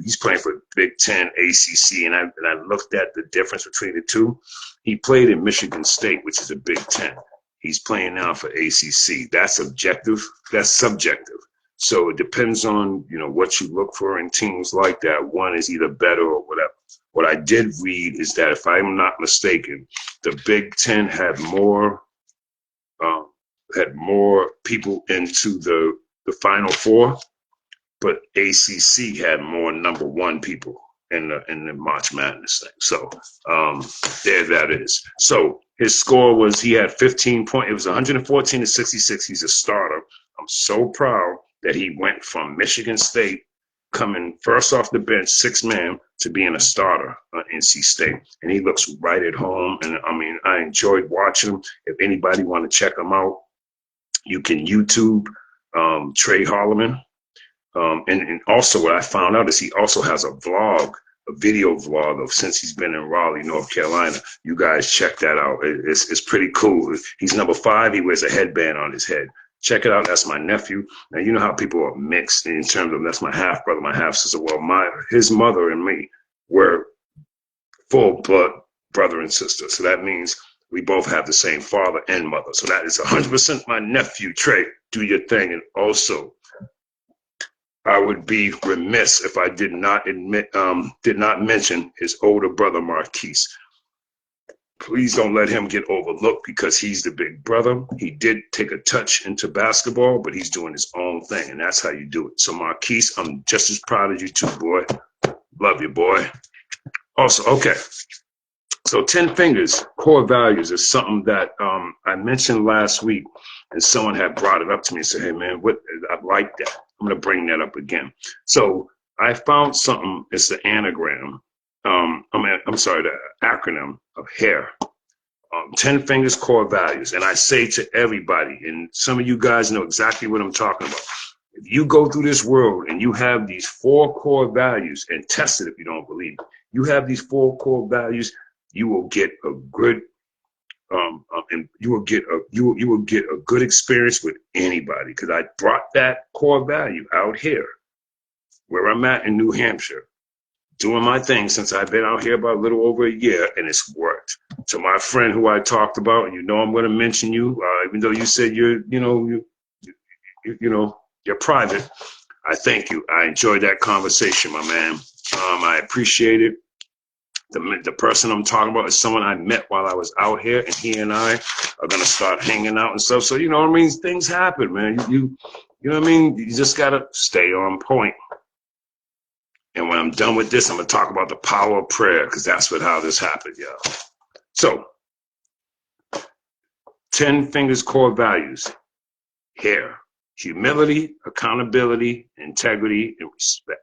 he's playing for Big Ten, ACC, and I looked at the difference between the two. He played in Michigan State, which is a Big Ten. He's playing now for ACC. That's objective. That's subjective. So it depends on, what you look for in teams like that. One is either better or whatever. What I did read is that, if I'm not mistaken, the Big Ten had more people into the Final Four, but ACC had more number 1 people in the March Madness thing. So there that is. So his score was, he had 15 points. It was 114-66. He's a starter. I'm so proud that he went from Michigan State, coming first off the bench, 6-man, to being a starter at NC State. And he looks right at home. And I enjoyed watching him. If anybody want to check him out, you can YouTube Trey Holloman. And also what I found out is he also has a video vlog of since he's been in Raleigh, North Carolina. You guys check that out. It's pretty cool. He's number 5. He wears a headband on his head. Check it out. That's my nephew. Now, you know how people are mixed in terms of, that's my half brother, my half sister. Well, his mother and me were full blood brother and sister. So that means we both have the same father and mother. So that is 100% my nephew, Trey. Do your thing. And also, I would be remiss if I did not mention his older brother, Marquise. Please don't let him get overlooked because he's the big brother. He did take a touch into basketball, but he's doing his own thing, and that's how you do it. So, Marquise, I'm just as proud of you too, boy. Love you, boy. Also, okay. So 10 fingers, core values is something that I mentioned last week, and someone had brought it up to me and said, hey man, I like that. I'm gonna bring that up again. So I found something, it's the anagram. I'm sorry, the acronym of HAIR. 10 fingers, core values. And I say to everybody, and some of you guys know exactly what I'm talking about. If you go through this world and you have these 4 core values, and test it if you don't believe it, you have these 4 core values, you will get a good and you will get a good experience with anybody, because I brought that core value out here where I'm at in New Hampshire, doing my thing since I've been out here about a little over a year, and it's worked. To my friend who I talked about, and you know I'm going to mention you, even though you said you're private. I thank you. I enjoyed that conversation, my man. I appreciate it. The person I'm talking about is someone I met while I was out here, and he and I are gonna start hanging out and stuff. So you know what I mean? Things happen, man. You know what I mean? You just gotta stay on point. And when I'm done with this, I'm gonna talk about the power of prayer, because that's how this happened, y'all. So 10 fingers core values here: humility, accountability, integrity, and respect.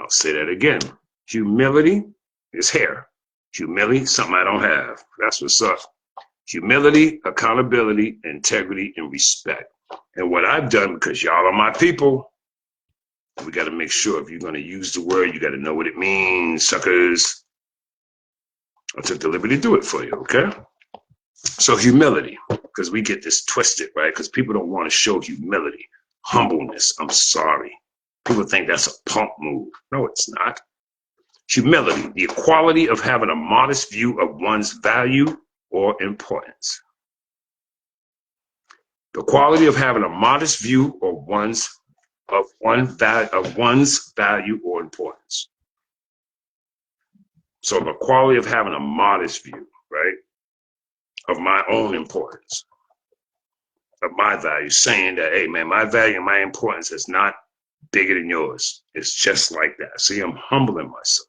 I'll say that again. Humility is here. Humility, something I don't have. That's what's up. Humility, accountability, integrity, and respect. And what I've done, because y'all are my people, we got to make sure if you're going to use the word, you got to know what it means, suckers. I took the liberty to do it for you, okay? So humility, because we get this twisted, right? Because people don't want to show humility, humbleness. I'm sorry. People think that's a punk move. No, it's not. Humility, the quality of having a modest view of one's value or importance. The quality of having a modest view of one's value or importance. So the quality of having a modest view, right, of my own importance, of my value, saying that, hey man, my value and my importance is not bigger than yours. It's just like that. See, I'm humbling myself.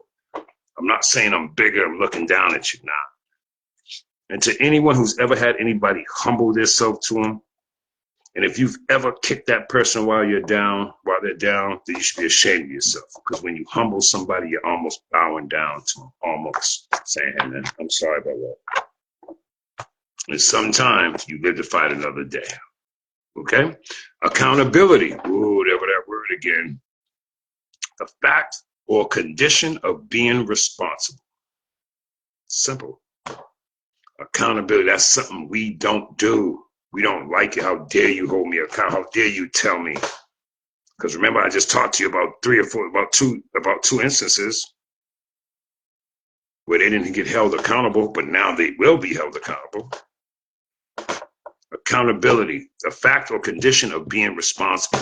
I'm not saying I'm bigger, I'm looking down at you now. And to anyone who's ever had anybody humble themselves to them, and if you've ever kicked that person while they're down, then you should be ashamed of yourself. Because when you humble somebody, you're almost bowing down to them, almost saying, hey man, I'm sorry about that. And sometimes you live to fight another day. Okay? Accountability. Ooh, there that word again. The fact or condition of being responsible. Simple. Accountability, that's something we don't do. We don't like it. How dare you hold me accountable? How dare you tell me? Because remember, I just talked to you about two instances where they didn't get held accountable, but now they will be held accountable. Accountability, the fact or condition of being responsible.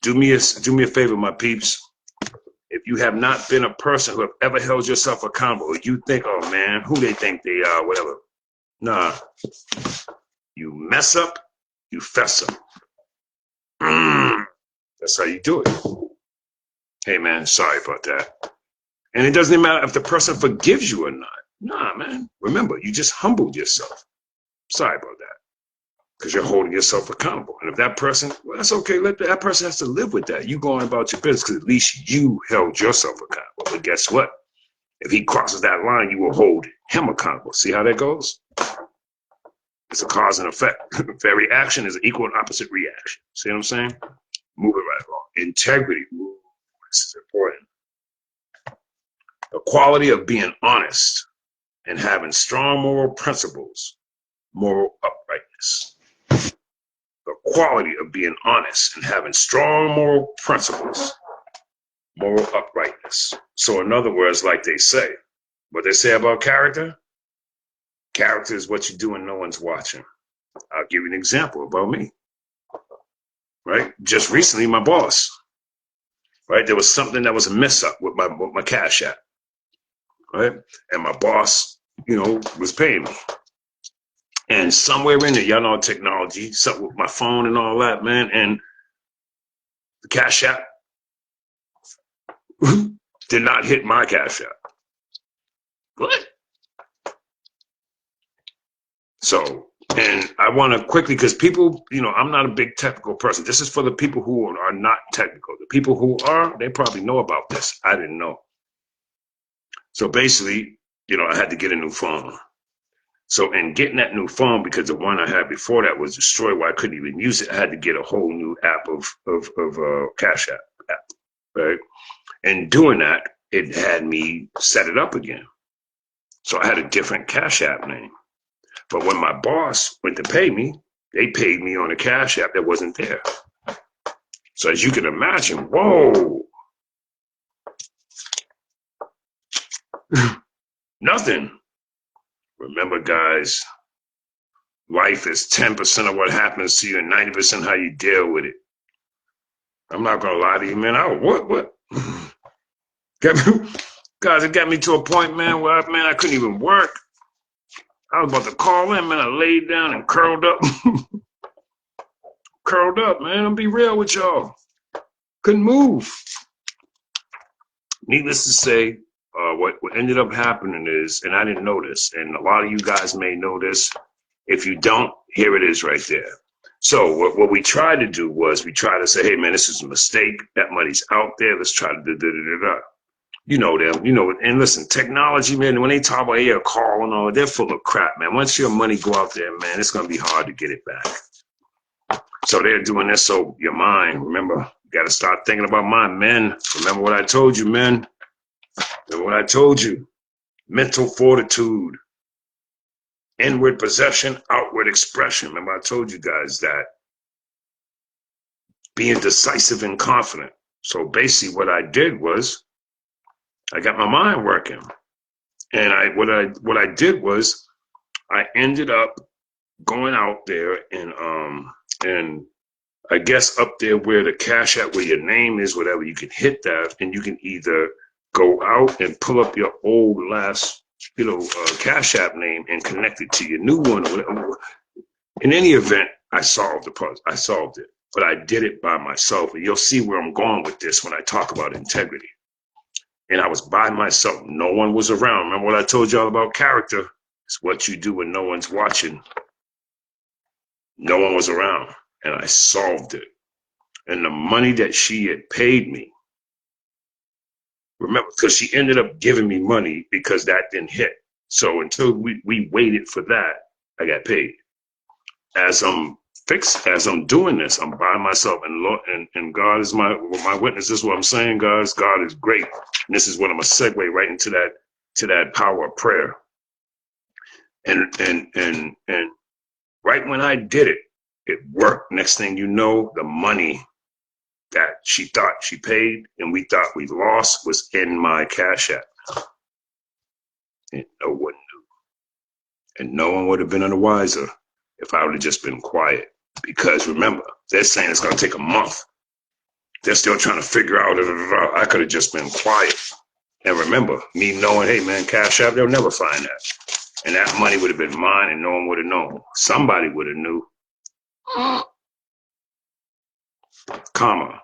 Do me a favor, my peeps. If you have not been a person who have ever held yourself accountable, or you think, oh man, who they think they are, whatever. Nah. You mess up, you fess up. That's how you do it. Hey man, sorry about that. And it doesn't even matter if the person forgives you or not. Nah, man. Remember, you just humbled yourself. Sorry about that. Because you're holding yourself accountable. And if that person, well, that's okay. That person has to live with that. You going about your business because at least you held yourself accountable. But guess what? If he crosses that line, you will hold him accountable. See how that goes? It's a cause and effect. Every action is an equal and opposite reaction. See what I'm saying? Move it right along. Integrity. Ooh, this is important. The quality of being honest and having strong moral principles, moral uprightness. The quality of being honest and having strong moral principles, moral uprightness. So in other words, like they say, what they say about character, character is what you do when no one's watching. I'll give you an example about me. Right? Just recently, my boss, right? There was something that was a mess up with my Cash App, right? And my boss, was paying me. And somewhere in there, y'all know technology, something with my phone and all that, man. And the Cash App did not hit my Cash App. What? So, and I want to quickly, because people, you know, I'm not a big technical person. This is for the people who are not technical. The people who are, they probably know about this. I didn't know. So basically, you know, I had to get a new phone. So in getting that new phone, because the one I had before that was destroyed, where I couldn't even use it, I had to get a whole new app of Cash App, right? And doing that, it had me set it up again. So I had a different Cash App name. But when my boss went to pay me, they paid me on a Cash App that wasn't there. So as you can imagine, whoa, nothing. Remember, guys, life is 10% of what happens to you and 90% how you deal with it. I'm not gonna lie to you, man. What? Guys, it got me to a point, man, where I couldn't even work. I was about to call in, man. I laid down and curled up. Curled up, man. I'll be real with y'all. Couldn't move. Needless to say, what ended up happening is, and I didn't know this, and a lot of you guys may know this. If you don't, here it is right there. So what we tried to do was we tried to say, hey, man, this is a mistake. That money's out there. Let's try to da-da-da-da-da. You know them, you know, and listen, technology, man, when they talk about air call and all, they're full of crap, man. Once your money go out there, man, it's going to be hard to get it back. So they're doing this so your mind, remember, you got to start thinking about mind, men. Remember what I told you, men. Remember what I told you. Mental fortitude, inward perception, outward expression. Remember I told you guys that. Being decisive and confident. So basically what I did was, I got my mind working, and what I did was I ended up going out there and I guess up there where the Cash App, where your name is, whatever, you can hit that, and you can either go out and pull up your old last, you know, Cash App name and connect it to your new one. Or whatever. In any event, I solved the puzzle. I solved it, but I did it by myself, and you'll see where I'm going with this when I talk about integrity. And I was by myself. No one was around. Remember what I told y'all about character? It's what you do when no one's watching. No one was around. And I solved it. And the money that she had paid me, remember, because she ended up giving me money because that didn't hit. So until we waited for that, I got paid. As I'm doing this, I'm by myself, and God is my witness. This is what I'm saying, guys. God is great. And this is what I'm gonna segue right into that power of prayer. And right when I did it, it worked. Next thing you know, the money that she thought she paid and we thought we lost was in my Cash App. And no one knew. And no one would have been any wiser if I would have just been quiet. Because remember, they're saying it's going to take a month. They're still trying to figure out. I could have just been quiet. And remember, me knowing, hey, man, Cash App, they'll never find that. And that money would have been mine and no one would have known. Somebody would have knew. Comma.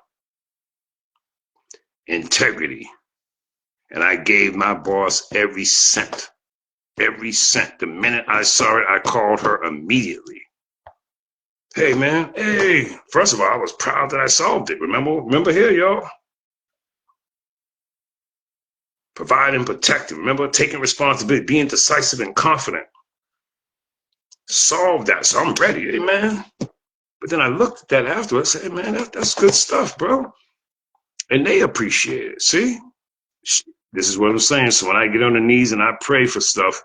Integrity. And I gave my boss every cent. Every cent. The minute I saw it, I called her immediately. Hey, man. Hey. First of all, I was proud that I solved it. Remember here, y'all. Providing, protecting. Remember, taking responsibility, being decisive and confident. Solve that. So I'm ready. Hey, man. But then I looked at that afterwards. I said, hey, man, that's good stuff, bro. And they appreciate it. See? This is what I'm saying. So when I get on the knees and I pray for stuff,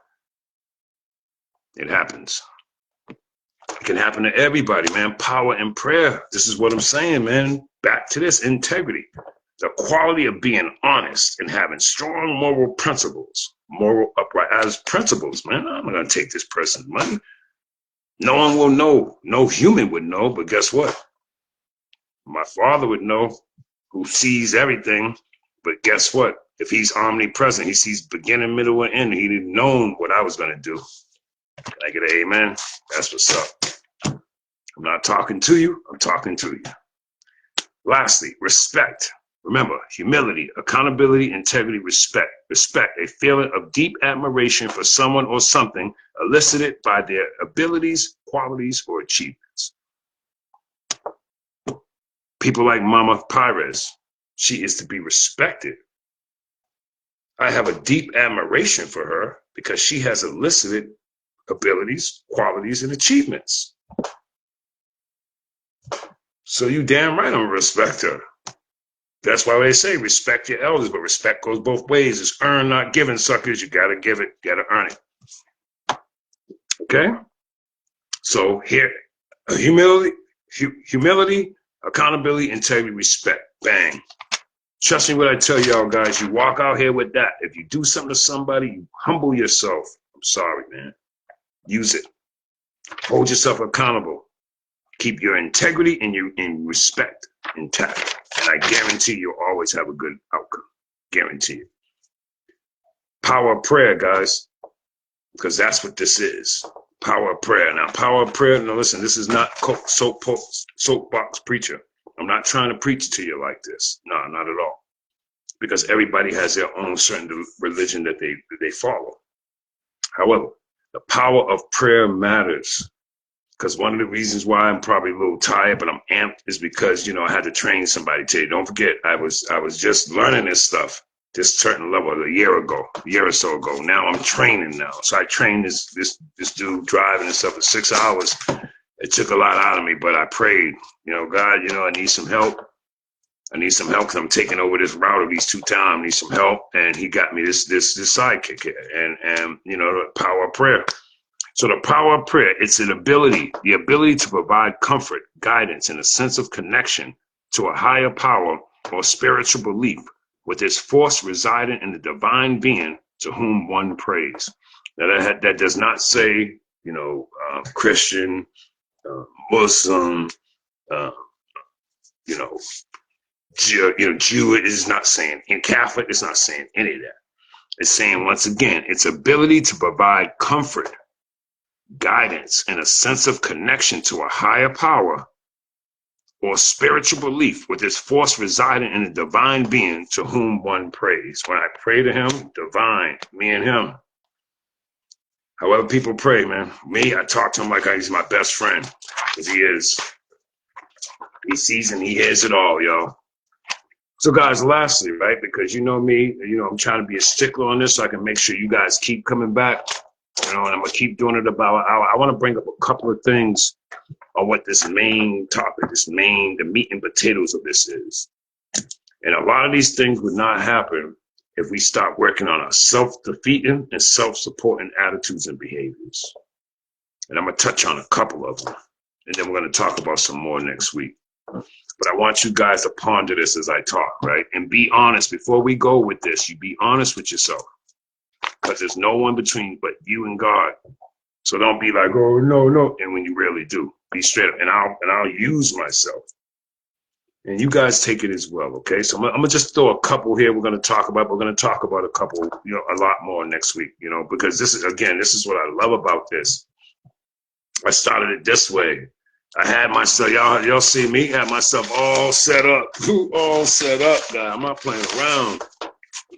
it happens. It can happen to everybody, man. Power and prayer. This is what I'm saying, man. Back to this integrity. The quality of being honest and having strong moral principles. Moral upright as principles, man. I'm not going to take this person's money. No one will know. No human would know. But guess what? My Father would know, who sees everything. But guess what? If he's omnipresent, he sees beginning, middle, and end. He'd have known what I was going to do. Can I get an amen? That's what's up. I'm not talking to you. I'm talking to you. Lastly, respect. Remember, humility, accountability, integrity, respect. Respect, a feeling of deep admiration for someone or something elicited by their abilities, qualities, or achievements. People like Mama Pires, she is to be respected. I have a deep admiration for her because she has elicited abilities, qualities, and achievements. So you damn right I'm gonna respect her. That's why they say respect your elders, but respect goes both ways. It's earned, not given, suckers. You gotta give it, gotta earn it. Okay? So here, humility, accountability, integrity, respect. Bang. Trust me when I tell y'all guys, you walk out here with that. If you do something to somebody, you humble yourself. I'm sorry, man. Use it. Hold yourself accountable. Keep your integrity and your respect intact. And I guarantee you'll always have a good outcome. Guarantee it. Power of prayer, guys. Because that's what this is. Power of prayer. Now, power of prayer, now listen, this is not soapbox preacher. I'm not trying to preach to you like this. No, not at all. Because everybody has their own certain religion that they follow. However, the power of prayer matters. Because one of the reasons why I'm probably a little tired, but I'm amped, is because, you know, I had to train somebody today. Don't forget, I was just learning this stuff, this certain level a year or so ago. Now I'm training now. So I trained this dude driving and stuff for 6 hours. It took a lot out of me, but I prayed, you know, God, you know, I need some help. I need some help because I'm taking over this route of these 2 towns. I need some help. And he got me this sidekick here. And you know, the power of prayer. So the power of prayer, it's the ability to provide comfort, guidance, and a sense of connection to a higher power or spiritual belief with its force residing in the divine being to whom one prays. Now that does not say, you know, Christian, Muslim, you know, Jew. It is not saying, in Catholic, it's not saying any of that. It's saying, once again, its ability to provide comfort, guidance, and a sense of connection to a higher power or spiritual belief with its force residing in the divine being to whom one prays. When I pray to him, divine, me and him. However people pray, man. Me, I talk to him like he's my best friend, because he is. He sees and he hears it all, yo. So guys, lastly, right, because you know me, you know, I'm trying to be a stickler on this so I can make sure you guys keep coming back. You know, and I'm going to keep doing it about an hour. I want to bring up a couple of things on what this main topic, the meat and potatoes of this is. And a lot of these things would not happen if we stop working on our self-defeating and self-supporting attitudes and behaviors. And I'm going to touch on a couple of them. And then we're going to talk about some more next week. But I want you guys to ponder this as I talk, right? And be honest. Before we go with this, you be honest with yourself. Because there's no one between but you and God. So don't be like, oh, no. And when you really do, be straight up. And I'll use myself. And you guys take it as well, okay? So I'm gonna just throw a couple here we're gonna talk about. We're gonna talk about a couple, you know, a lot more next week, you know, because this is what I love about this. I started it this way. I had myself, y'all see me, had myself all set up, guy. I'm not playing around.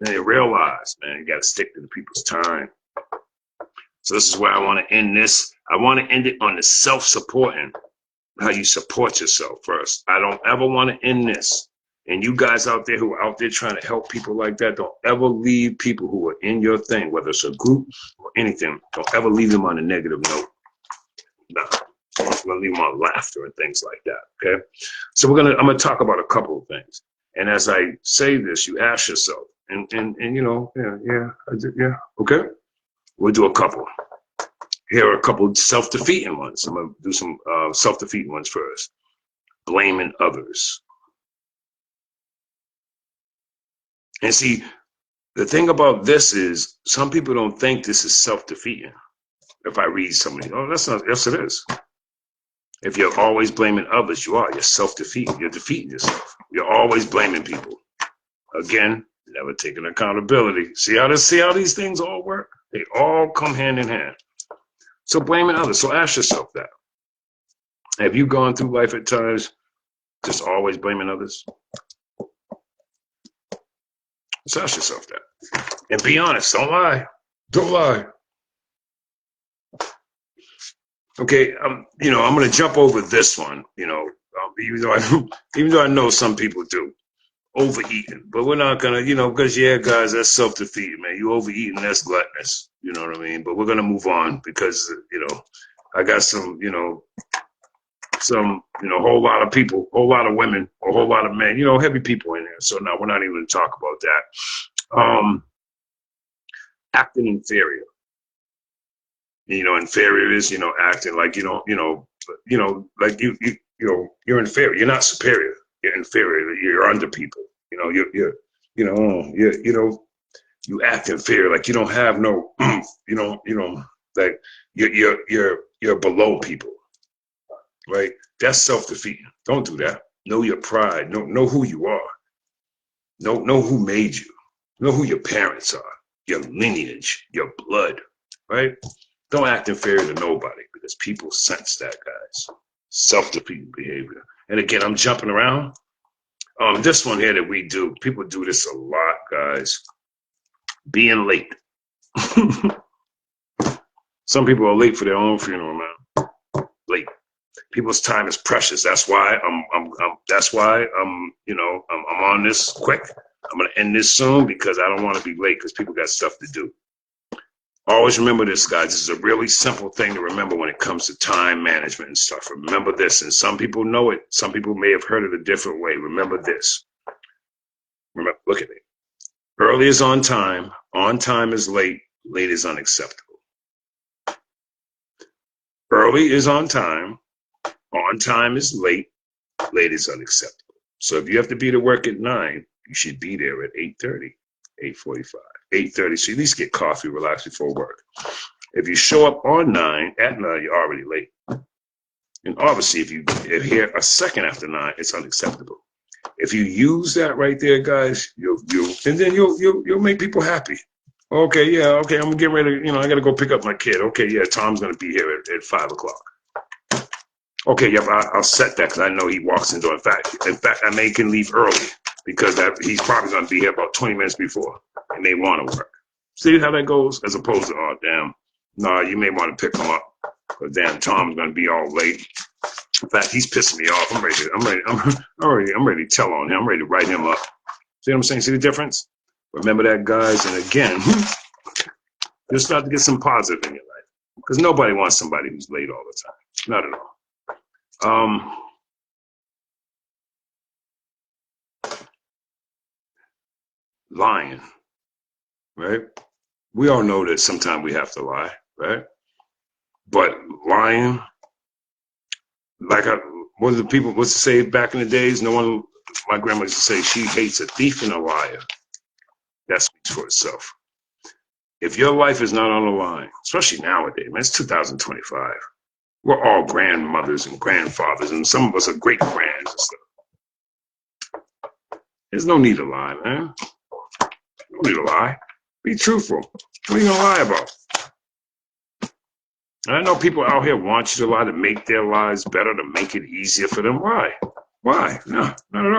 And you realize, man, you got to stick to the people's time. So this is where I want to end this. I want to end it on the self-supporting, how you support yourself first. I don't ever want to end this. And you guys out there who are out there trying to help people like that, don't ever leave people who are in your thing, whether it's a group or anything, don't ever leave them on a negative note. No, I'm going to leave them on laughter and things like that, okay? So I'm going to talk about a couple of things. And as I say this, you ask yourself, and you know, yeah, okay. We'll do a couple. Here are a couple self-defeating ones. I'm gonna do some self-defeating ones first. Blaming others. And see, the thing about this is some people don't think this is self-defeating. If I read somebody, oh, that's not. Yes, it is. If you're always blaming others, you're self-defeating. You're defeating yourself. You're always blaming people. Again, never taking accountability. See how these things all work? They all come hand in hand. So blaming others. So ask yourself that. Have you gone through life at times just always blaming others? Just ask yourself that. And be honest. Don't lie. Don't lie. Okay, you know, I'm gonna jump over this one. You know, even though I know some people do overeating, but we're not gonna, you know, because yeah, guys, that's self-defeating, man. You overeating, that's gluttonous. You know what I mean? But we're gonna move on because you know, I got some, whole lot of people, whole lot of women, a whole lot of men, you know, heavy people in there. So now we're not even gonna talk about that. Acting inferior. You know, inferior is, you know, acting like like you're inferior. You're not superior. You're inferior. You're under people. You know, you act inferior. Like you don't have no, like you're below people, right? That's self-defeating. Don't do that. Know your pride. Know who you are. Know who made you. Know who your parents are. Your lineage. Your blood, right? Don't act inferior to nobody because people sense that, guys. Self-defeating behavior. And again, I'm jumping around. This one here that we do, people do this a lot, guys. Being late. Some people are late for their own funeral, man. Late. People's time is precious. That's why I'm on this quick. I'm gonna end this soon because I don't want to be late because people got stuff to do. Always remember this, guys. This is a really simple thing to remember when it comes to time management and stuff. Remember this, and some people know it. Some people may have heard it a different way. Remember this. Remember, look at me. Early is on time is late is unacceptable. Early is on time is late is unacceptable. So if you have to be to work at 9, you should be there at 8:30, 8:45. 8:30, so you at least get coffee, relax before work. If you show up on 9, at 9, you're already late. And obviously, if you get here a second after 9, it's unacceptable. If you use that right there, guys, you'll make people happy. Okay, yeah, okay, I'm getting ready to, I got to go pick up my kid. Okay, yeah, Tom's going to be here at 5 o'clock. Okay, yep, I'll set that because I know he walks in the door. In fact, I may can leave early because he's probably going to be here about 20 minutes before. And they want to work. See how that goes? As opposed to, oh, damn, nah, you may want to pick him up. But damn, Tom's going to be all late. In fact, he's pissing me off. I'm ready to tell on him. I'm ready to write him up. See what I'm saying? See the difference? Remember that, guys. And again, just start to get some positive in your life. Because nobody wants somebody who's late all the time. Not at all. Lying. Right? We all know that sometimes we have to lie, right? But lying, like one of the people was to say back in the days, my grandma used to say, she hates a thief and a liar. That speaks for itself. If your life is not on the line, especially nowadays, man, it's 2025. We're all grandmothers and grandfathers, and some of us are great grands and stuff. There's no need to lie, man. No need to lie. Be truthful. What are you gonna lie about? And I know people out here want you to lie to make their lives better, to make it easier for them. Why? Why? No, not at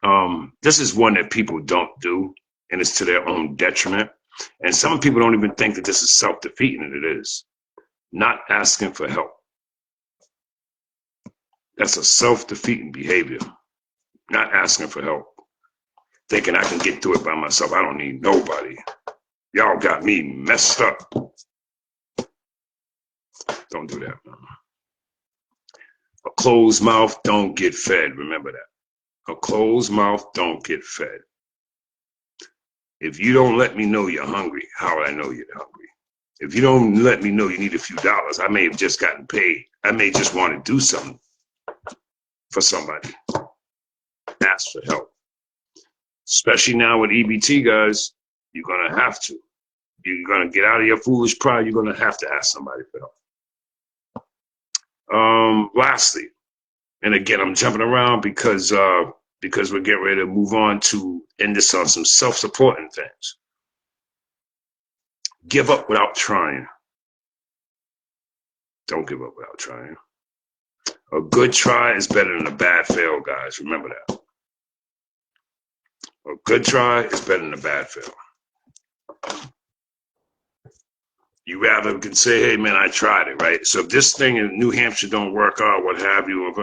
all. This is one that people don't do, and it's to their own detriment. And some people don't even think that this is self-defeating, and it is. Not asking for help. That's a self-defeating behavior. Not asking for help. Thinking I can get through it by myself. I don't need nobody. Y'all got me messed up. Don't do that, man. A closed mouth don't get fed. Remember that. A closed mouth don't get fed. If you don't let me know you're hungry, how would I know you're hungry? If you don't let me know you need a few dollars, I may have just gotten paid. I may just want to do something for somebody. Ask for help. Especially now with EBT, guys, you're going to have to. You're going to get out of your foolish pride. You're going to have to ask somebody for help. Lastly, and again, I'm jumping around because we're getting ready to move on to end this on some self-supporting things. Give up without trying. Don't give up without trying. A good try is better than a bad fail, guys. Remember that. A good try is better than a bad fail. You rather can say, hey, man, I tried it, right? So if this thing in New Hampshire don't work out, what have you,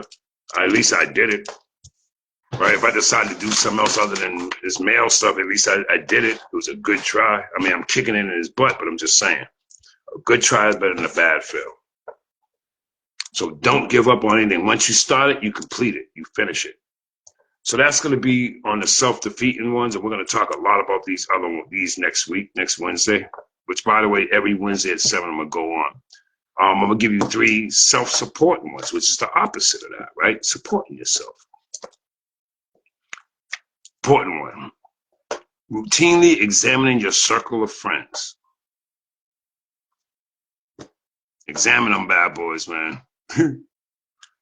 at least I did it, right? If I decide to do something else other than this male stuff, at least I did it. It was a good try. I mean, I'm kicking it in his butt, but I'm just saying, a good try is better than a bad fail. So don't give up on anything. Once you start it, you complete it. You finish it. So that's going to be on the self-defeating ones, and we're going to talk a lot about these next week, next Wednesday, which, by the way, every Wednesday at 7, I'm going to go on. I'm going to give you 3 self-supporting ones, which is the opposite of that, right? Supporting yourself. Important one. Routinely examining your circle of friends. Examine them bad boys, man.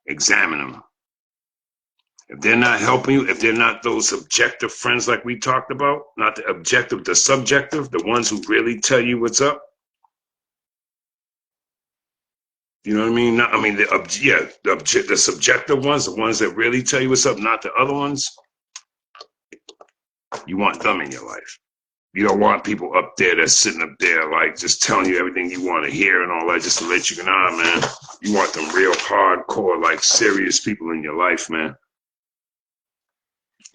Examine them. If they're not helping you, if they're not those objective friends like we talked about, not the objective, the subjective, the ones who really tell you what's up. You know what I mean? Not, I mean, the subjective ones, the ones that really tell you what's up, not the other ones. You want them in your life. You don't want people up there that's sitting up there like just telling you everything you want to hear and all that just to let you know, nah, man. You want them real hardcore, like serious people in your life, man.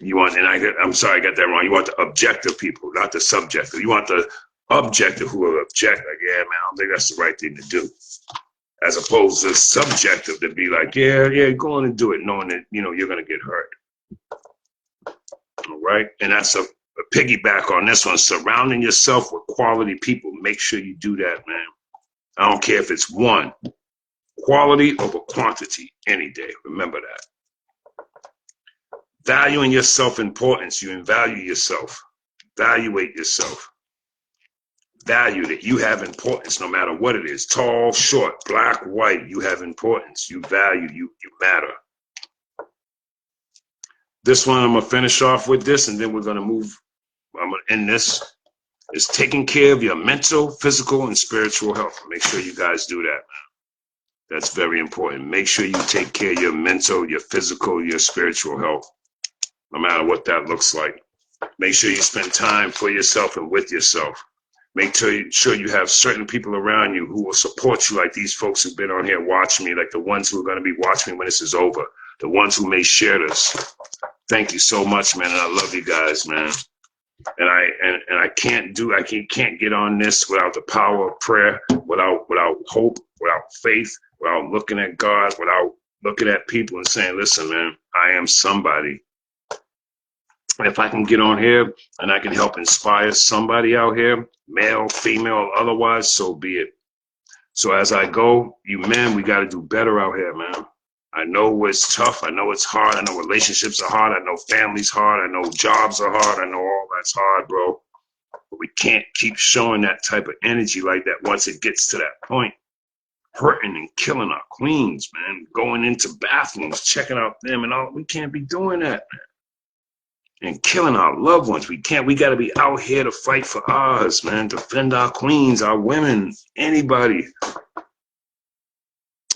You want, and I'm sorry, I got that wrong. You want the objective people, not the subjective. You want the objective who will object, like, yeah, man, I don't think that's the right thing to do. As opposed to subjective to be like, yeah, go on and do it, knowing that, you know, you're going to get hurt. All right? And that's a piggyback on this one. Surrounding yourself with quality people. Make sure you do that, man. I don't care if it's one. Quality over quantity any day. Remember that. Valuing your self-importance. You value yourself. Evaluate yourself. Value that you have importance no matter what it is. Tall, short, black, white. You have importance. You value. You matter. This one, I'm going to finish off with this, and then we're going to move. I'm going to end this. Is taking care of your mental, physical, and spiritual health. Make sure you guys do that, man. That's very important. Make sure you take care of your mental, your physical, your spiritual health, no matter what that looks like. Make sure you spend time for yourself and with yourself. Make sure you have certain people around you who will support you, like these folks who've been on here watching me, like the ones who are going to be watching me when this is over, the ones who may share this. Thank you so much, man, and I love you guys, man. And I can't get on this without the power of prayer, without hope, without faith, without looking at God, without looking at people and saying, listen, man, I am somebody. If I can get on here and I can help inspire somebody out here, male, female, otherwise, so be it. So as I go, you men, we got to do better out here, man. I know it's tough. I know it's hard. I know relationships are hard. I know family's hard. I know jobs are hard. I know all that's hard, bro. But we can't keep showing that type of energy like that once it gets to that point. Hurting and killing our queens, man. Going into bathrooms, checking out them and all. We can't be doing that, man. And killing our loved ones. We got to be out here to fight for ours, man. Defend our queens, our women, anybody.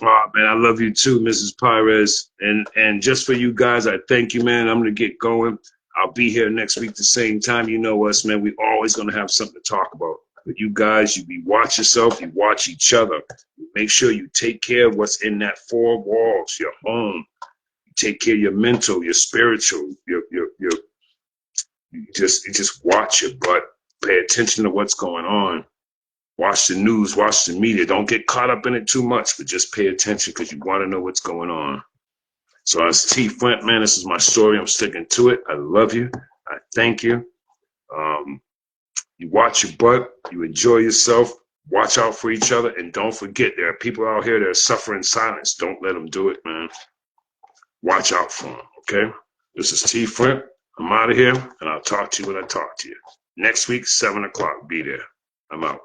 Oh, man, I love you too, Mrs. Pires. And just for you guys, I thank you, man. I'm going to get going. I'll be here next week the same time. You know us, man. We're always going to have something to talk about. But you guys, you watch yourself. You watch each other. Make sure you take care of what's in that 4 walls, your home. You take care of your mental, your spiritual, you just watch your butt. Pay attention to what's going on. Watch the news, watch the media. Don't get caught up in it too much, but just pay attention because you want to know what's going on. So I was T. Flint, man. This is my story. I'm sticking to it. I love you. I thank you. You watch your butt. You enjoy yourself. Watch out for each other. And don't forget, there are people out here that are suffering in silence. Don't let them do it, man. Watch out for them, okay? This is T. Flint. I'm out of here, and I'll talk to you when I talk to you. Next week, 7 o'clock. Be there. I'm out.